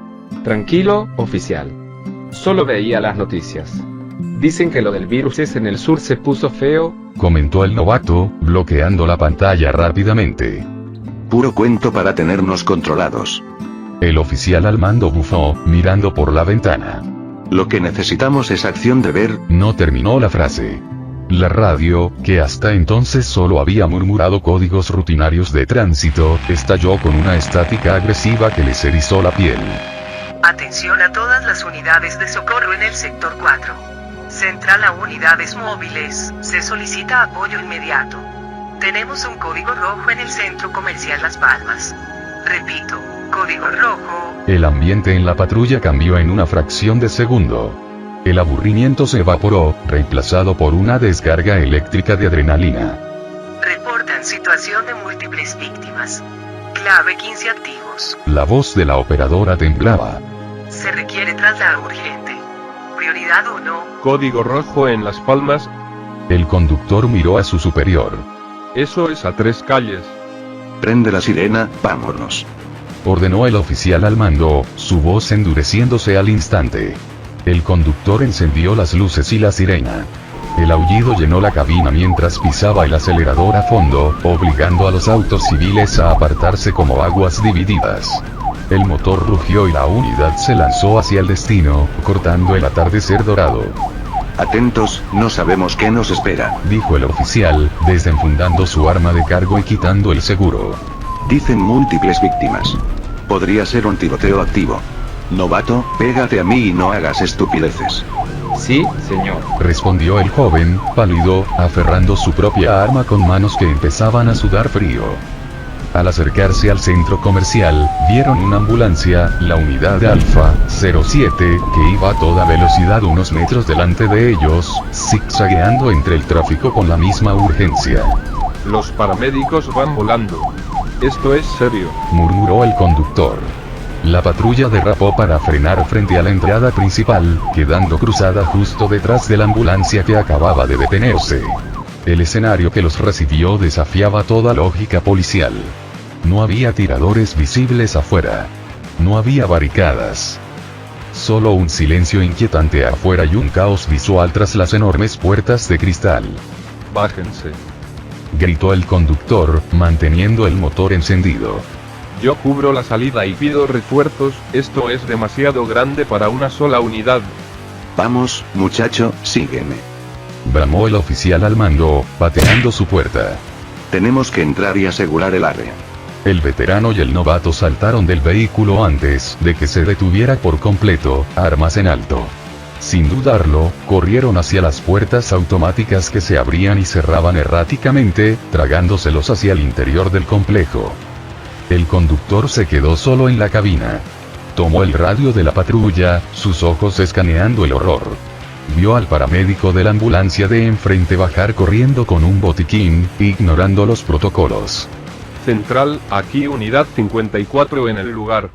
Tranquilo, oficial. Solo veía las noticias. Dicen que lo del virus en el sur se puso feo, comentó el novato, bloqueando la pantalla rápidamente. Puro cuento para tenernos controlados. El oficial al mando bufó, mirando por la ventana. Lo que necesitamos es acción de ver. No terminó la frase. La radio, que hasta entonces solo había murmurado códigos rutinarios de tránsito, estalló con una estática agresiva que les erizó la piel. Atención a todas las unidades de socorro en el sector 4. Central a unidades móviles, se solicita apoyo inmediato. Tenemos un código rojo en el centro comercial Las Palmas. Repito, código rojo. El ambiente en la patrulla cambió en una fracción de segundo. El aburrimiento se evaporó, reemplazado por una descarga eléctrica de adrenalina. Reportan situación de múltiples víctimas. Clave 15 activos. La voz de la operadora temblaba. Se requiere traslado urgente. prioridad 1. Código rojo en Las Palmas. El conductor miró a su superior. Eso es a 3 calles. Prende la sirena, vámonos. Ordenó el oficial al mando, su voz endureciéndose al instante. El conductor encendió las luces y la sirena. El aullido llenó la cabina mientras pisaba el acelerador a fondo, obligando a los autos civiles a apartarse como aguas divididas. El motor rugió y la unidad se lanzó hacia el destino, cortando el atardecer dorado. Atentos, no sabemos qué nos espera, dijo el oficial, desenfundando su arma de cargo y quitando el seguro. Dicen múltiples víctimas. Podría ser un tiroteo activo. Novato, pégate a mí y no hagas estupideces. Sí, señor, respondió el joven, pálido, aferrando su propia arma con manos que empezaban a sudar frío. Al acercarse al centro comercial, vieron una ambulancia, la unidad de Alfa 07, que iba a toda velocidad unos metros delante de ellos, zigzagueando entre el tráfico con la misma urgencia. Los paramédicos van volando. Esto es serio, murmuró el conductor. La patrulla derrapó para frenar frente a la entrada principal, quedando cruzada justo detrás de la ambulancia que acababa de detenerse. El escenario que los recibió desafiaba toda lógica policial. No había tiradores visibles afuera. No había barricadas. Solo un silencio inquietante afuera y un caos visual tras las enormes puertas de cristal. Bájense, gritó el conductor, manteniendo el motor encendido. Yo cubro la salida y pido refuerzos, esto es demasiado grande para una sola unidad. Vamos, muchacho, sígueme. Bramó el oficial al mando, pateando su puerta. Tenemos que entrar y asegurar el área. El veterano y el novato saltaron del vehículo antes de que se detuviera por completo, armas en alto. Sin dudarlo, corrieron hacia las puertas automáticas que se abrían y cerraban erráticamente, tragándoselos hacia el interior del complejo. El conductor se quedó solo en la cabina. Tomó el radio de la patrulla, sus ojos escaneando el horror. Vio al paramédico de la ambulancia de enfrente bajar corriendo con un botiquín, ignorando los protocolos. Central, aquí unidad 54 en el lugar.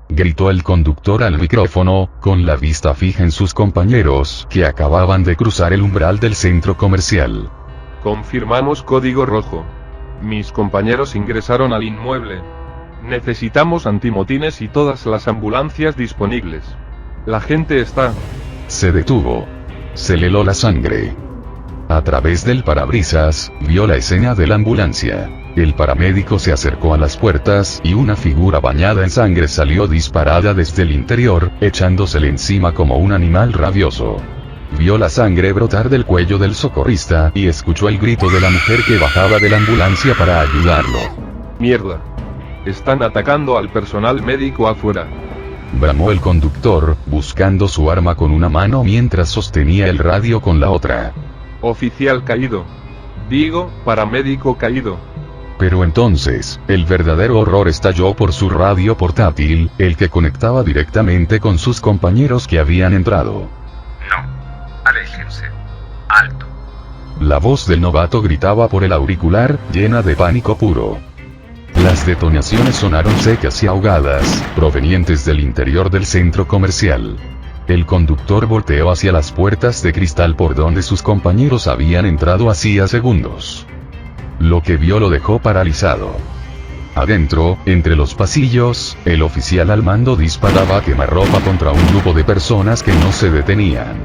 Gritó el conductor al micrófono, con la vista fija en sus compañeros, que acababan de cruzar el umbral del centro comercial. Confirmamos código rojo. Mis compañeros ingresaron al inmueble. Necesitamos antimotines y todas las ambulancias disponibles. La gente está... Se detuvo. Se le heló la sangre. A través del parabrisas, vio la escena de la ambulancia. El paramédico se acercó a las puertas y una figura bañada en sangre salió disparada desde el interior, echándosele encima como un animal rabioso. Vio la sangre brotar del cuello del socorrista y escuchó el grito de la mujer que bajaba de la ambulancia para ayudarlo. Mierda. Están atacando al personal médico afuera. Bramó el conductor, buscando su arma con una mano mientras sostenía el radio con la otra. Oficial caído. Digo, paramédico caído. Pero entonces, el verdadero horror estalló por su radio portátil, el que conectaba directamente con sus compañeros que habían entrado. No. Aléjense. Alto. La voz del novato gritaba por el auricular, llena de pánico puro. Las detonaciones sonaron secas y ahogadas, provenientes del interior del centro comercial. El conductor volteó hacia las puertas de cristal por donde sus compañeros habían entrado hacía segundos. Lo que vio lo dejó paralizado. Adentro, entre los pasillos, el oficial al mando disparaba a quemarropa contra un grupo de personas que no se detenían.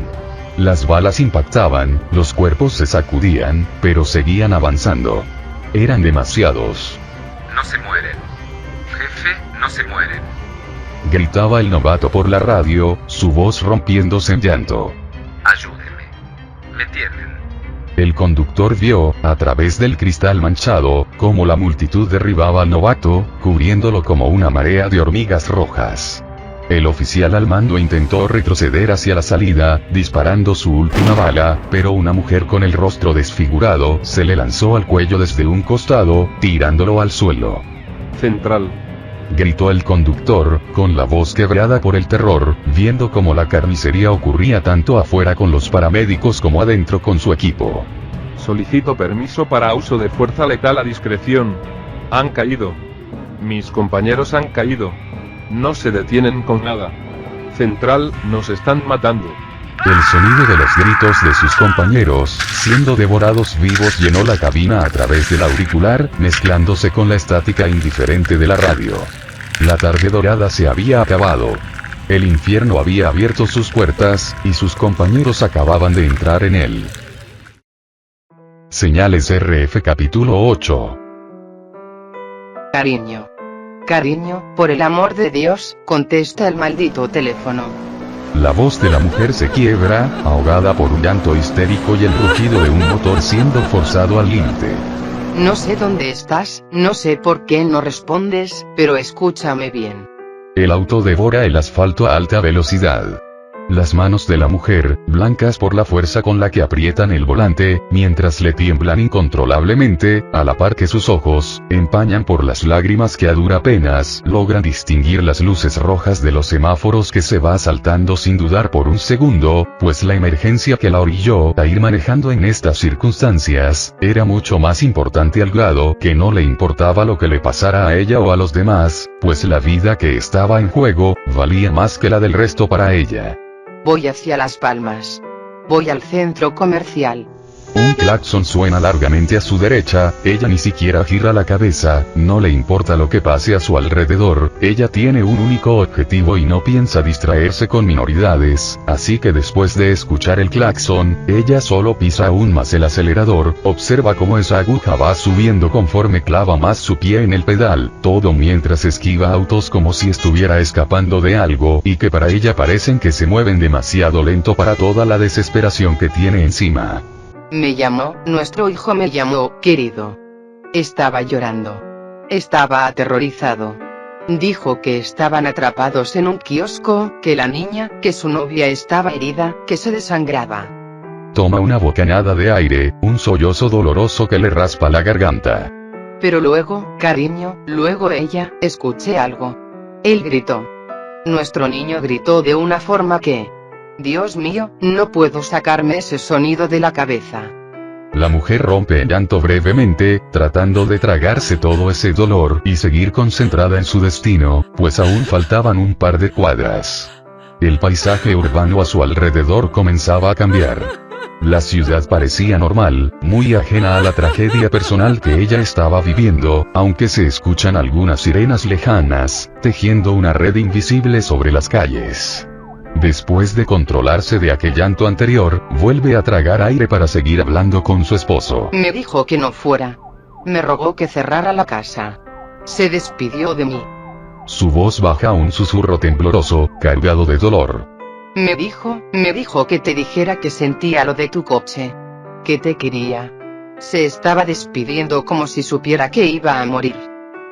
Las balas impactaban, los cuerpos se sacudían, pero seguían avanzando. Eran demasiados. No se mueren. Jefe, no se mueren. Gritaba el novato por la radio, su voz rompiéndose en llanto. Ayúdenme. Me tienen. El conductor vio, a través del cristal manchado, cómo la multitud derribaba al novato, cubriéndolo como una marea de hormigas rojas. El oficial al mando intentó retroceder hacia la salida, disparando su última bala, pero una mujer con el rostro desfigurado se le lanzó al cuello desde un costado, tirándolo al suelo. Central. Gritó el conductor, con la voz quebrada por el terror, viendo cómo la carnicería ocurría tanto afuera con los paramédicos como adentro con su equipo. Solicito permiso para uso de fuerza letal a discreción. Han caído. Mis compañeros han caído. No se detienen con nada. Central, nos están matando. El sonido de los gritos de sus compañeros, siendo devorados vivos, llenó la cabina a través del auricular, mezclándose con la estática indiferente de la radio. La tarde dorada se había acabado. El infierno había abierto sus puertas, y sus compañeros acababan de entrar en él. Señales RF capítulo 8. Cariño. Cariño, por el amor de Dios, contesta el maldito teléfono. La voz de la mujer se quiebra, ahogada por un llanto histérico y el rugido de un motor siendo forzado al límite. No sé dónde estás, no sé por qué no respondes, pero escúchame bien. El auto devora el asfalto a alta velocidad. Las manos de la mujer, blancas por la fuerza con la que aprietan el volante, mientras le tiemblan incontrolablemente, a la par que sus ojos, empañan por las lágrimas que a duras penas logran distinguir las luces rojas de los semáforos que se va saltando sin dudar por un segundo, pues la emergencia que la orilló a ir manejando en estas circunstancias, era mucho más importante al grado que no le importaba lo que le pasara a ella o a los demás, pues la vida que estaba en juego, valía más que la del resto para ella. Voy hacia Las Palmas. Voy al centro comercial. Un claxon suena largamente a su derecha, ella ni siquiera gira la cabeza, no le importa lo que pase a su alrededor, ella tiene un único objetivo y no piensa distraerse con minoridades, así que después de escuchar el claxon, ella solo pisa aún más el acelerador, observa cómo esa aguja va subiendo conforme clava más su pie en el pedal, todo mientras esquiva autos como si estuviera escapando de algo y que para ella parecen que se mueven demasiado lento para toda la desesperación que tiene encima. Me llamó, nuestro hijo me llamó, querido. Estaba llorando. Estaba aterrorizado. Dijo que estaban atrapados en un kiosco, que la niña, que su novia estaba herida, que se desangraba. Toma una bocanada de aire, un sollozo doloroso que le raspa la garganta. Pero luego, cariño, luego ella, escuché algo. Él gritó. Nuestro niño gritó de una forma que... Dios mío, no puedo sacarme ese sonido de la cabeza. La mujer rompe en llanto brevemente, tratando de tragarse todo ese dolor y seguir concentrada en su destino, pues aún faltaban un par de cuadras. El paisaje urbano a su alrededor comenzaba a cambiar. La ciudad parecía normal, muy ajena a la tragedia personal que ella estaba viviendo, aunque se escuchan algunas sirenas lejanas, tejiendo una red invisible sobre las calles. Después de controlarse de aquel llanto anterior, vuelve a tragar aire para seguir hablando con su esposo. Me dijo que no fuera. Me rogó que cerrara la casa. Se despidió de mí. Su voz baja a un susurro tembloroso, cargado de dolor. Me dijo que te dijera que sentía lo de tu coche. Que te quería. Se estaba despidiendo como si supiera que iba a morir.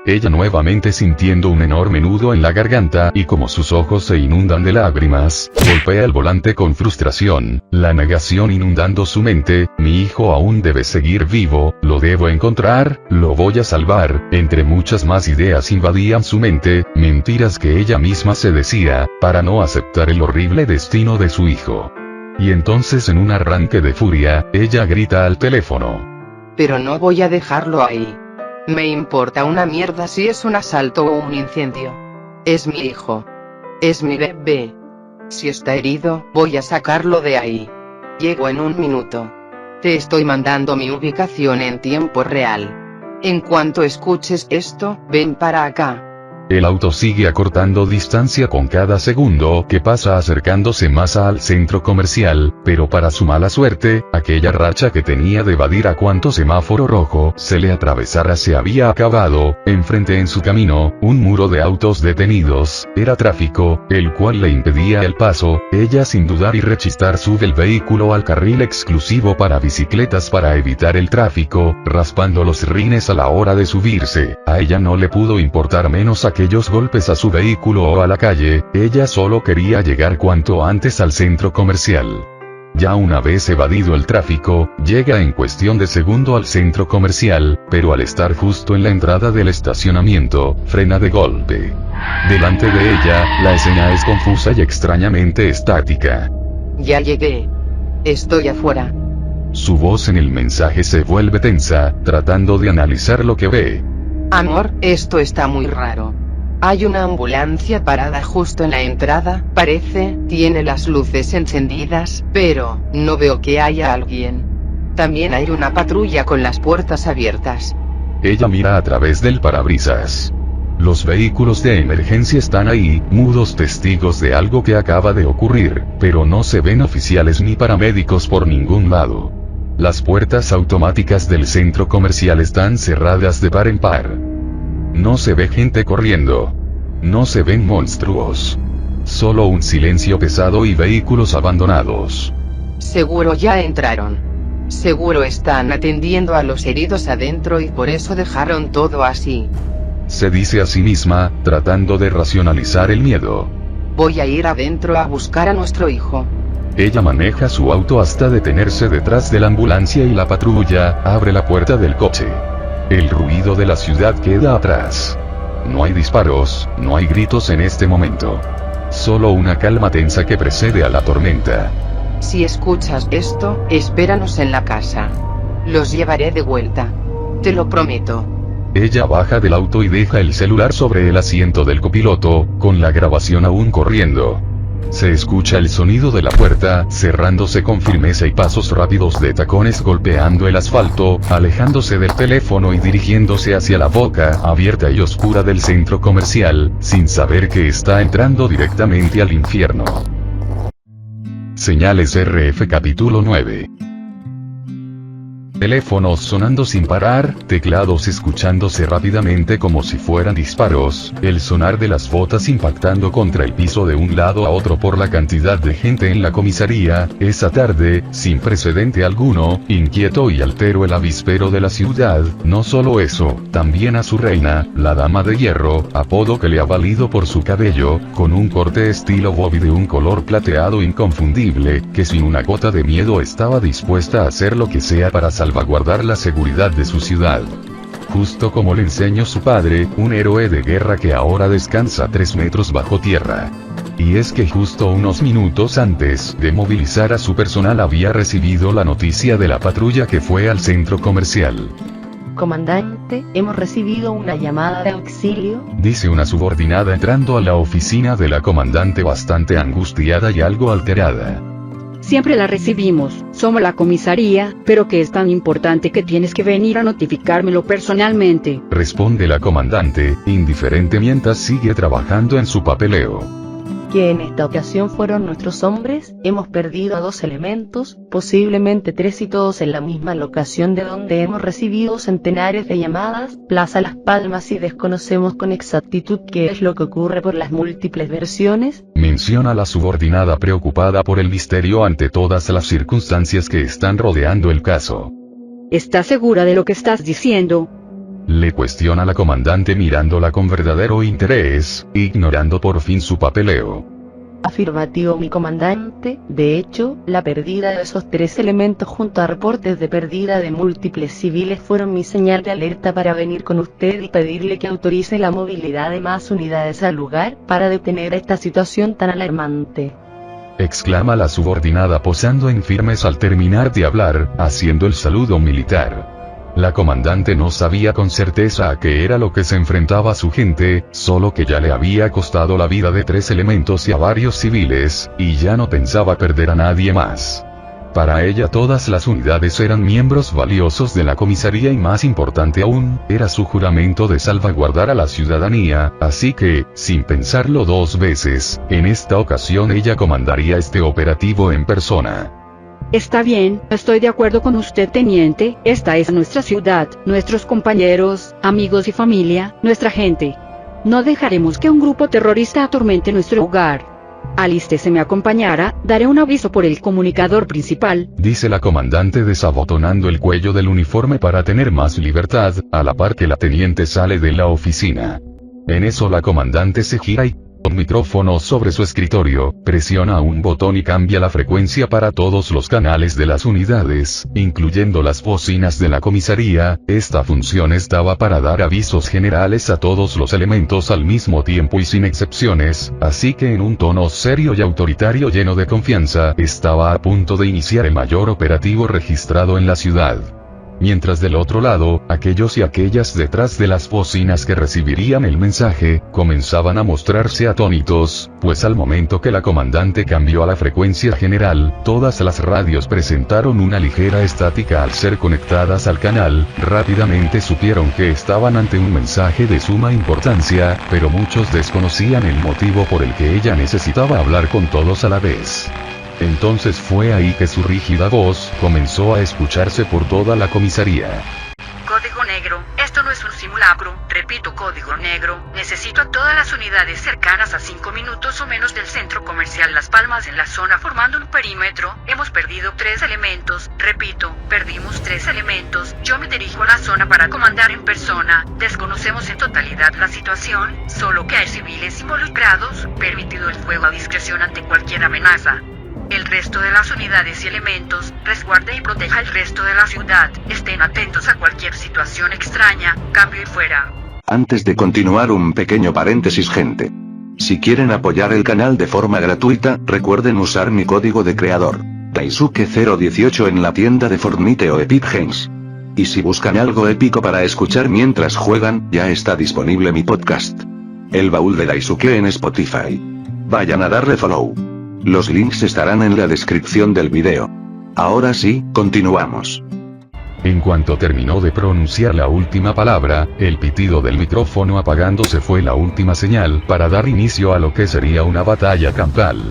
Ella nuevamente sintiendo un enorme nudo en la garganta y como sus ojos se inundan de lágrimas, golpea el volante con frustración, la negación inundando su mente, mi hijo aún debe seguir vivo, lo debo encontrar, lo voy a salvar, entre muchas más ideas invadían su mente, mentiras que ella misma se decía, para no aceptar el horrible destino de su hijo. Y entonces en un arranque de furia, ella grita al teléfono. Pero no voy a dejarlo ahí. Me importa una mierda si es un asalto o un incendio. Es mi hijo. Es mi bebé. Si está herido, voy a sacarlo de ahí. Llego en un minuto. Te estoy mandando mi ubicación en tiempo real. En cuanto escuches esto, ven para acá. El auto sigue acortando distancia con cada segundo que pasa acercándose más al centro comercial, pero para su mala suerte, aquella racha que tenía de evadir a cuanto semáforo rojo se le atravesara se había acabado, enfrente en su camino, un muro de autos detenidos, era tráfico, el cual le impedía el paso, ella sin dudar y rechistar sube el vehículo al carril exclusivo para bicicletas para evitar el tráfico, raspando los rines a la hora de subirse, a ella no le pudo importar menos aquellos golpes a su vehículo o a la calle, ella solo quería llegar cuanto antes al centro comercial. Ya una vez evadido el tráfico, llega en cuestión de segundo al centro comercial, pero al estar justo en la entrada del estacionamiento, frena de golpe. Delante de ella, la escena es confusa y extrañamente estática. Ya llegué. Estoy afuera. Su voz en el mensaje se vuelve tensa, tratando de analizar lo que ve. Amor, esto está muy raro. Hay una ambulancia parada justo en la entrada, parece, tiene las luces encendidas, pero no veo que haya alguien. También hay una patrulla con las puertas abiertas. Ella mira a través del parabrisas. Los vehículos de emergencia están ahí, mudos testigos de algo que acaba de ocurrir, pero no se ven oficiales ni paramédicos por ningún lado. Las puertas automáticas del centro comercial están cerradas de par en par. No se ve gente corriendo. No se ven monstruos. Solo un silencio pesado y vehículos abandonados. Seguro ya entraron. Seguro están atendiendo a los heridos adentro y por eso dejaron todo así. Se dice a sí misma, tratando de racionalizar el miedo. Voy a ir adentro a buscar a nuestro hijo. Ella maneja su auto hasta detenerse detrás de la ambulancia y la patrulla abre la puerta del coche. El ruido de la ciudad queda atrás. No hay disparos, no hay gritos en este momento. Solo una calma tensa que precede a la tormenta. Si escuchas esto, espéranos en la casa. Los llevaré de vuelta. Te lo prometo. Ella baja del auto y deja el celular sobre el asiento del copiloto, con la grabación aún corriendo. Se escucha el sonido de la puerta, cerrándose con firmeza y pasos rápidos de tacones golpeando el asfalto, alejándose del teléfono y dirigiéndose hacia la boca abierta y oscura del centro comercial, sin saber que está entrando directamente al infierno. Señales RF capítulo 9. Teléfonos sonando sin parar, teclados escuchándose rápidamente como si fueran disparos, el sonar de las botas impactando contra el piso de un lado a otro por la cantidad de gente en la comisaría, esa tarde, sin precedente alguno, inquieto y altero el avispero de la ciudad, no solo eso, también a su reina, la dama de hierro, apodo que le ha valido por su cabello, con un corte estilo Bobby de un color plateado inconfundible, que sin una gota de miedo estaba dispuesta a hacer lo que sea para salvaguardar la seguridad de su ciudad. Justo como le enseñó su padre, un héroe de guerra que ahora descansa 3 metros bajo tierra. Y es que justo unos minutos antes de movilizar a su personal había recibido la noticia de la patrulla que fue al centro comercial. Comandante, hemos recibido una llamada de auxilio, dice una subordinada entrando a la oficina de la comandante bastante angustiada y algo alterada. Siempre la recibimos, somos la comisaría, pero que es tan importante que tienes que venir a notificármelo personalmente, responde la comandante, indiferente mientras sigue trabajando en su papeleo. Que en esta ocasión fueron nuestros hombres, hemos perdido a 2 elementos, posiblemente 3 y todos en la misma locación de donde hemos recibido centenares de llamadas, Plaza Las Palmas, y desconocemos con exactitud qué es lo que ocurre por las múltiples versiones, menciona la subordinada preocupada por el misterio ante todas las circunstancias que están rodeando el caso. ¿Estás segura de lo que estás diciendo? Le cuestiona la comandante mirándola con verdadero interés, ignorando por fin su papeleo. Afirmativo, mi comandante. De hecho, la pérdida de esos 3 elementos junto a reportes de pérdida de múltiples civiles fueron mi señal de alerta para venir con usted y pedirle que autorice la movilidad de más unidades al lugar para detener esta situación tan alarmante. Exclama la subordinada posando en firmes al terminar de hablar, haciendo el saludo militar. La comandante no sabía con certeza a qué era lo que se enfrentaba su gente, solo que ya le había costado la vida de 3 elementos y a varios civiles, y ya no pensaba perder a nadie más. Para ella todas las unidades eran miembros valiosos de la comisaría y más importante aún, era su juramento de salvaguardar a la ciudadanía, así que, sin pensarlo 2 veces, en esta ocasión ella comandaría este operativo en persona. Está bien, estoy de acuerdo con usted, teniente, esta es nuestra ciudad, nuestros compañeros, amigos y familia, nuestra gente. No dejaremos que un grupo terrorista atormente nuestro hogar. Alístese me acompañará, daré un aviso por el comunicador principal, dice la comandante desabotonando el cuello del uniforme para tener más libertad, a la par que la teniente sale de la oficina. En eso la comandante se gira y, con micrófono sobre su escritorio, presiona un botón y cambia la frecuencia para todos los canales de las unidades, incluyendo las bocinas de la comisaría. Esta función estaba para dar avisos generales a todos los elementos al mismo tiempo y sin excepciones, así que en un tono serio y autoritario lleno de confianza, estaba a punto de iniciar el mayor operativo registrado en la ciudad. Mientras del otro lado, aquellos y aquellas detrás de las bocinas que recibirían el mensaje, comenzaban a mostrarse atónitos, pues al momento que la comandante cambió a la frecuencia general, todas las radios presentaron una ligera estática al ser conectadas al canal. Rápidamente supieron que estaban ante un mensaje de suma importancia, pero muchos desconocían el motivo por el que ella necesitaba hablar con todos a la vez. Entonces fue ahí que su rígida voz comenzó a escucharse por toda la comisaría. Código negro, esto no es un simulacro, repito, código negro, necesito a todas las unidades cercanas a 5 minutos o menos del centro comercial Las Palmas en la zona formando un perímetro, hemos perdido 3 elementos, repito, perdimos 3 elementos, yo me dirijo a la zona para comandar en persona, desconocemos en totalidad la situación, solo que hay civiles involucrados, permitido el fuego a discreción ante cualquier amenaza. El resto de las unidades y elementos, resguarde y proteja el resto de la ciudad, estén atentos a cualquier situación extraña, cambio y fuera. Antes de continuar, un pequeño paréntesis, gente. Si quieren apoyar el canal de forma gratuita, recuerden usar mi código de creador, Daisuke018 en la tienda de Fortnite o Epic Games. Y si buscan algo épico para escuchar mientras juegan, ya está disponible mi podcast, El Baúl de Daisuke, en Spotify. Vayan a darle follow. Los links estarán en la descripción del video. Ahora sí, continuamos. En cuanto terminó de pronunciar la última palabra, el pitido del micrófono apagándose fue la última señal para dar inicio a lo que sería una batalla campal.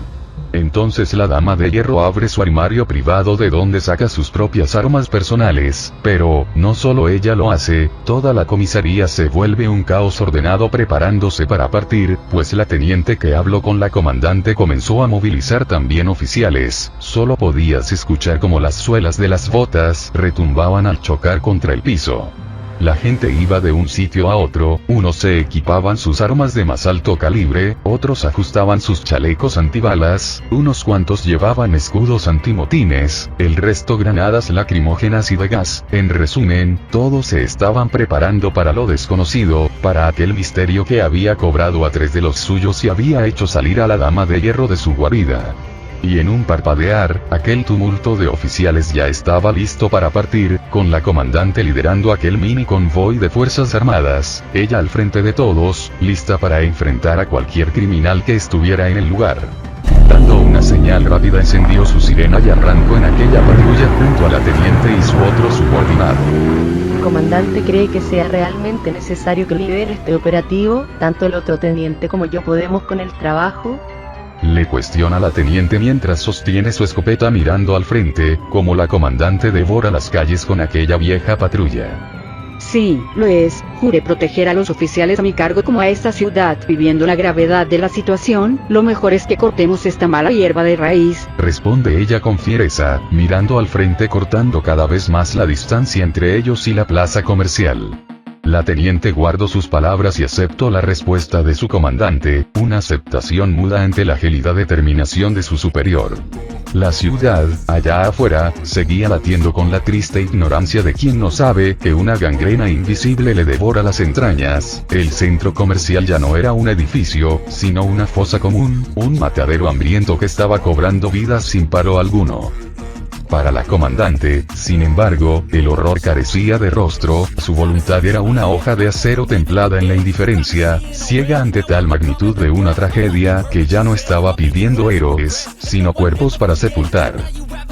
Entonces la dama de hierro abre su armario privado de donde saca sus propias armas personales, pero, no solo ella lo hace, toda la comisaría se vuelve un caos ordenado preparándose para partir, pues la teniente que habló con la comandante comenzó a movilizar también oficiales, solo podías escuchar como las suelas de las botas retumbaban al chocar contra el piso. La gente iba de un sitio a otro, unos se equipaban sus armas de más alto calibre, otros ajustaban sus chalecos antibalas, unos cuantos llevaban escudos antimotines, el resto granadas lacrimógenas y de gas. En resumen, todos se estaban preparando para lo desconocido, para aquel misterio que había cobrado a 3 de los suyos y había hecho salir a la dama de hierro de su guarida. Y en un parpadear, aquel tumulto de oficiales ya estaba listo para partir, con la comandante liderando aquel mini convoy de fuerzas armadas, ella al frente de todos, lista para enfrentar a cualquier criminal que estuviera en el lugar. Dando una señal rápida encendió su sirena y arrancó en aquella patrulla junto a la teniente y su otro subordinado. ¿Comandante cree que sea realmente necesario que lidere este operativo? Tanto el otro teniente como yo podemos con el trabajo. Le cuestiona la teniente mientras sostiene su escopeta mirando al frente, como la comandante devora las calles con aquella vieja patrulla. Sí, lo es, juré proteger a los oficiales a mi cargo como a esta ciudad. Viviendo la gravedad de la situación, lo mejor es que cortemos esta mala hierba de raíz. Responde ella con fiereza, mirando al frente cortando cada vez más la distancia entre ellos y la plaza comercial. La teniente guardó sus palabras y aceptó la respuesta de su comandante, una aceptación muda ante la gélida determinación de su superior. La ciudad, allá afuera, seguía latiendo con la triste ignorancia de quien no sabe que una gangrena invisible le devora las entrañas. El centro comercial ya no era un edificio, sino una fosa común, un matadero hambriento que estaba cobrando vidas sin paro alguno. Para la comandante, sin embargo, el horror carecía de rostro, su voluntad era una hoja de acero templada en la indiferencia, ciega ante tal magnitud de una tragedia que ya no estaba pidiendo héroes, sino cuerpos para sepultar.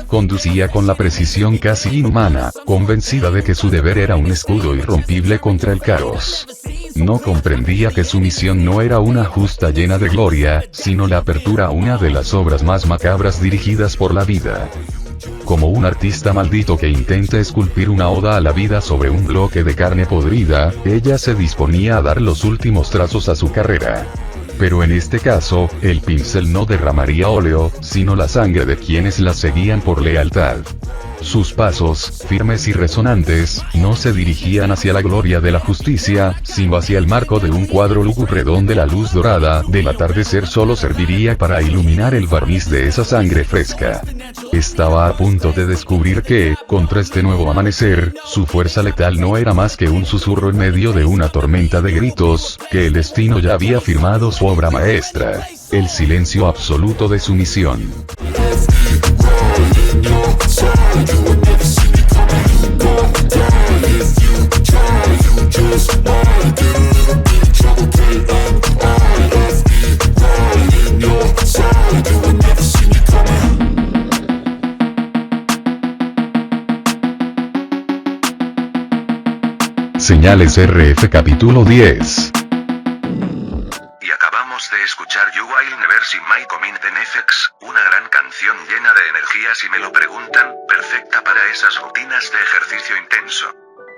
Conducía con la precisión casi inhumana, convencida de que su deber era un escudo irrompible contra el caos. No comprendía que su misión no era una justa llena de gloria, sino la apertura a una de las obras más macabras dirigidas por la vida. Como un artista maldito que intenta esculpir una oda a la vida sobre un bloque de carne podrida, ella se disponía a dar los últimos trazos a su carrera. Pero en este caso, el pincel no derramaría óleo, sino la sangre de quienes la seguían por lealtad. Sus pasos, firmes y resonantes, no se dirigían hacia la gloria de la justicia, sino hacia el marco de un cuadro lúgubre donde la luz dorada del atardecer solo serviría para iluminar el barniz de esa sangre fresca. Estaba a punto de descubrir que, contra este nuevo amanecer, su fuerza letal no era más que un susurro en medio de una tormenta de gritos, que el destino ya había firmado su obra maestra, el silencio absoluto de su misión. You will never see me coming. Señales RF capítulo 10. Y acabamos de escuchar You Will Never See My Coming de NFX, una gran canción llena de energía si me lo preguntan, perfecta para esas rutinas de ejercicio intenso.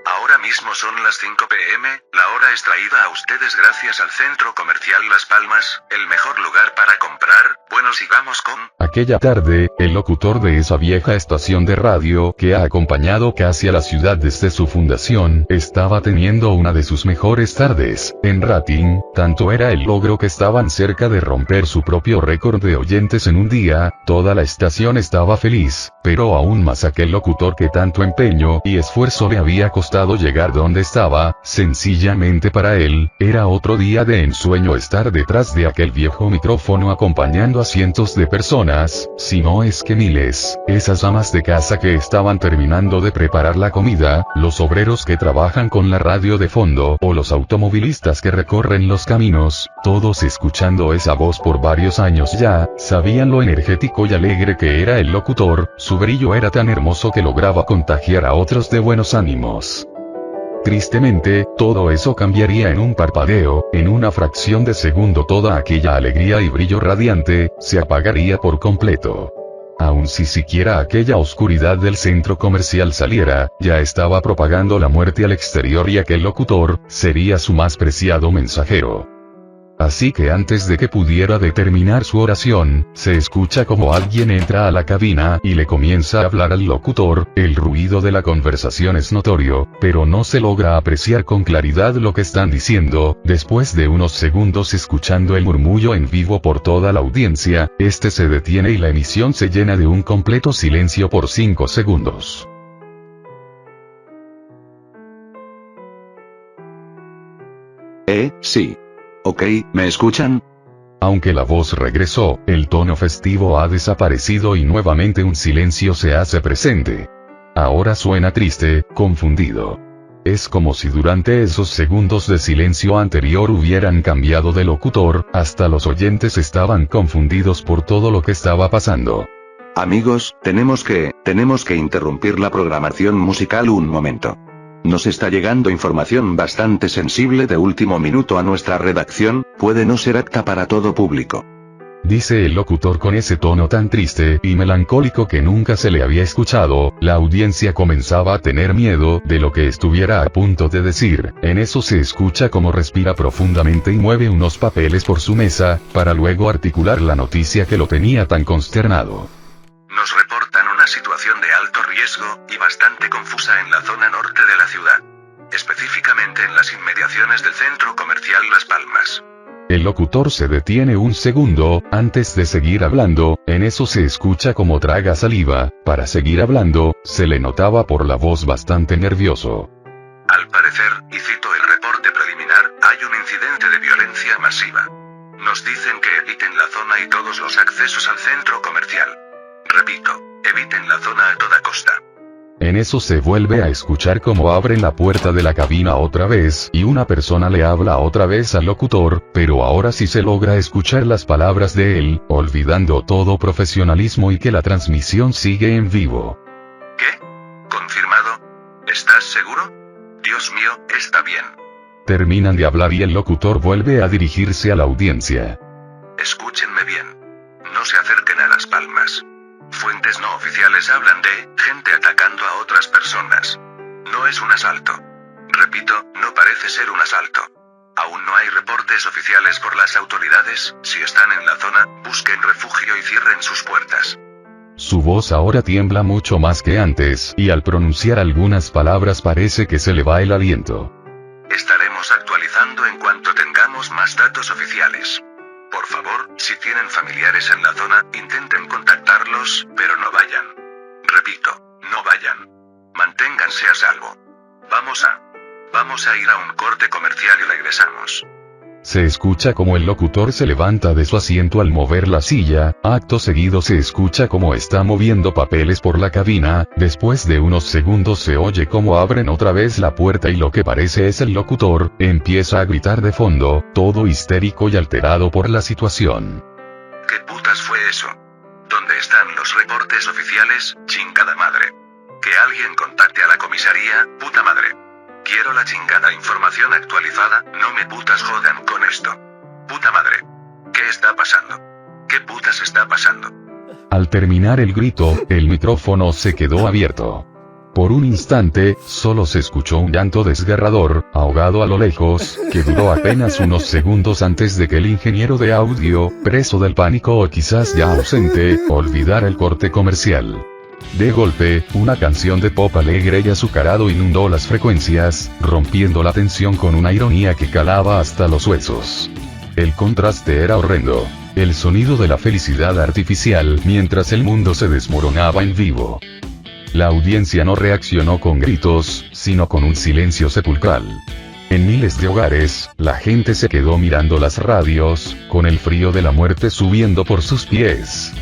Ahora mismo son las 5 p.m, la hora es traída a ustedes gracias al Centro Comercial Las Palmas, el mejor lugar para comprar. Bueno, sigamos con... Aquella tarde, el locutor de esa vieja estación de radio que ha acompañado casi a la ciudad desde su fundación, estaba teniendo una de sus mejores tardes, en rating, tanto era el logro que estaban cerca de romper su propio récord de oyentes en un día, toda la estación estaba feliz, pero aún más aquel locutor que tanto empeño y esfuerzo le había costado llegar donde estaba, sencillamente para él, era otro día de ensueño estar detrás de aquel viejo micrófono acompañando a cientos de personas, si no es que miles, esas amas de casa que estaban terminando de preparar la comida, los obreros que trabajan con la radio de fondo o los automovilistas que recorren los caminos, todos escuchando esa voz por varios años ya, sabían lo energético y alegre que era el locutor, su brillo era tan hermoso que lograba contagiar a otros de buenos ánimos. Tristemente, todo eso cambiaría en un parpadeo, en una fracción de segundo toda aquella alegría y brillo radiante, se apagaría por completo. Aun si siquiera aquella oscuridad del centro comercial saliera, ya estaba propagando la muerte al exterior y aquel locutor, sería su más preciado mensajero. Así que antes de que pudiera determinar su oración, se escucha como alguien entra a la cabina y le comienza a hablar al locutor, el ruido de la conversación es notorio, pero no se logra apreciar con claridad lo que están diciendo. Después de unos segundos escuchando el murmullo en vivo por toda la audiencia, este se detiene y la emisión se llena de un completo silencio por 5 segundos. Sí. Ok, ¿me escuchan? Aunque la voz regresó, el tono festivo ha desaparecido y nuevamente un silencio se hace presente. Ahora suena triste, confundido. Es como si durante esos segundos de silencio anterior hubieran cambiado de locutor, hasta los oyentes estaban confundidos por todo lo que estaba pasando. Amigos, tenemos que interrumpir la programación musical un momento. Nos está llegando información bastante sensible de último minuto a nuestra redacción, puede no ser apta para todo público. Dice el locutor con ese tono tan triste y melancólico que nunca se le había escuchado. La audiencia comenzaba a tener miedo de lo que estuviera a punto de decir. En eso se escucha como respira profundamente y mueve unos papeles por su mesa, para luego articular la noticia que lo tenía tan consternado. Nos reportan una situación de alto riesgo, y bastante confusa en la zona norte de la ciudad. Específicamente en las inmediaciones del centro comercial Las Palmas. El locutor se detiene un segundo, antes de seguir hablando, en eso se escucha como traga saliva, para seguir hablando, se le notaba por la voz bastante nervioso. Al parecer, y cito el reporte preliminar, hay un incidente de violencia masiva. Nos dicen que eviten la zona y todos los accesos al centro comercial. Repito, eviten la zona a toda costa. En eso se vuelve a escuchar como abren la puerta de la cabina otra vez y una persona le habla otra vez al locutor, pero ahora sí se logra escuchar las palabras de él, olvidando todo profesionalismo y que la transmisión sigue en vivo. ¿Qué? ¿Confirmado? ¿Estás seguro? Dios mío, está bien. Terminan de hablar y el locutor vuelve a dirigirse a la audiencia. Escúchenme bien. No se acerquen a Las Palmas. Fuentes no oficiales hablan de gente atacando a otras personas. No es un asalto. Repito, no parece ser un asalto. Aún no hay reportes oficiales por las autoridades. Si están en la zona, busquen refugio y cierren sus puertas. Su voz ahora tiembla mucho más que antes, y al pronunciar algunas palabras parece que se le va el aliento. Estaremos actualizando en cuanto tengamos más datos oficiales. Por favor, si tienen familiares en la zona, intenten contactarlos, pero no vayan. Repito, no vayan. Manténganse a salvo. Vamos a ir a un corte comercial y regresamos. Se escucha como el locutor se levanta de su asiento al mover la silla, acto seguido se escucha como está moviendo papeles por la cabina, después de unos segundos se oye como abren otra vez la puerta y lo que parece es el locutor, empieza a gritar de fondo, todo histérico y alterado por la situación. ¿Qué putas fue eso? ¿Dónde están los reportes oficiales, chingada madre? Que alguien contacte a la comisaría, puta madre. Quiero la chingada información actualizada, no me putas jodan con esto. Puta madre. ¿Qué está pasando? ¿Qué putas está pasando? Al terminar el grito, el micrófono se quedó abierto. Por un instante, solo se escuchó un llanto desgarrador, ahogado a lo lejos, que duró apenas unos segundos antes de que el ingeniero de audio, preso del pánico o quizás ya ausente, olvidara el corte comercial. De golpe, una canción de pop alegre y azucarado inundó las frecuencias, rompiendo la tensión con una ironía que calaba hasta los huesos. El contraste era horrendo. El sonido de la felicidad artificial mientras el mundo se desmoronaba en vivo. La audiencia no reaccionó con gritos, sino con un silencio sepulcral. En miles de hogares, la gente se quedó mirando las radios, con el frío de la muerte subiendo por sus pies.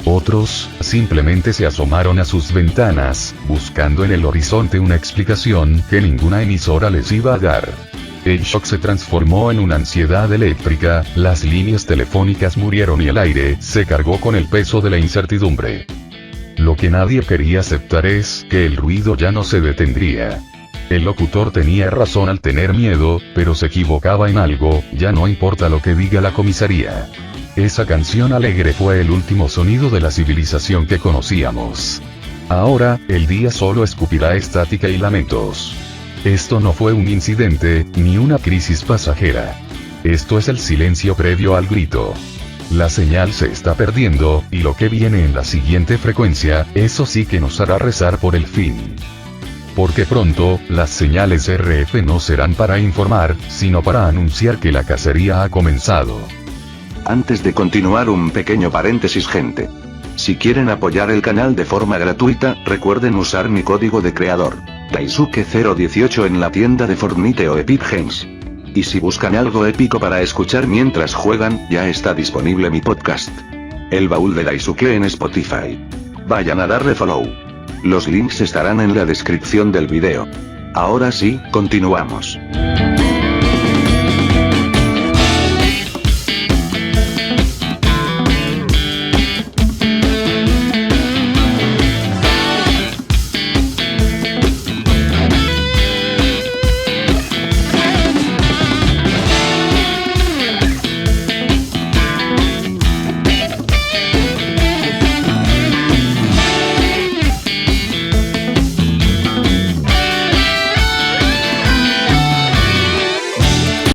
Otros, simplemente se asomaron a sus ventanas, buscando en el horizonte una explicación que ninguna emisora les iba a dar. El shock se transformó en una ansiedad eléctrica, las líneas telefónicas murieron y el aire se cargó con el peso de la incertidumbre. Lo que nadie quería aceptar es que el ruido ya no se detendría. El locutor tenía razón al tener miedo, pero se equivocaba en algo, ya no importa lo que diga la comisaría. Esa canción alegre fue el último sonido de la civilización que conocíamos. Ahora, el día solo escupirá estática y lamentos. Esto no fue un incidente, ni una crisis pasajera. Esto es el silencio previo al grito. La señal se está perdiendo, y lo que viene en la siguiente frecuencia, eso sí que nos hará rezar por el fin. Porque pronto, las señales RF no serán para informar, sino para anunciar que la cacería ha comenzado. Antes de continuar, un pequeño paréntesis, gente. Si quieren apoyar el canal de forma gratuita, recuerden usar mi código de creador, Daisuke018 en la tienda de Fortnite o Epic Games. Y si buscan algo épico para escuchar mientras juegan, ya está disponible mi podcast, El Baúl de Daisuke, en Spotify. Vayan a darle follow. Los links estarán en la descripción del video. Ahora sí, continuamos.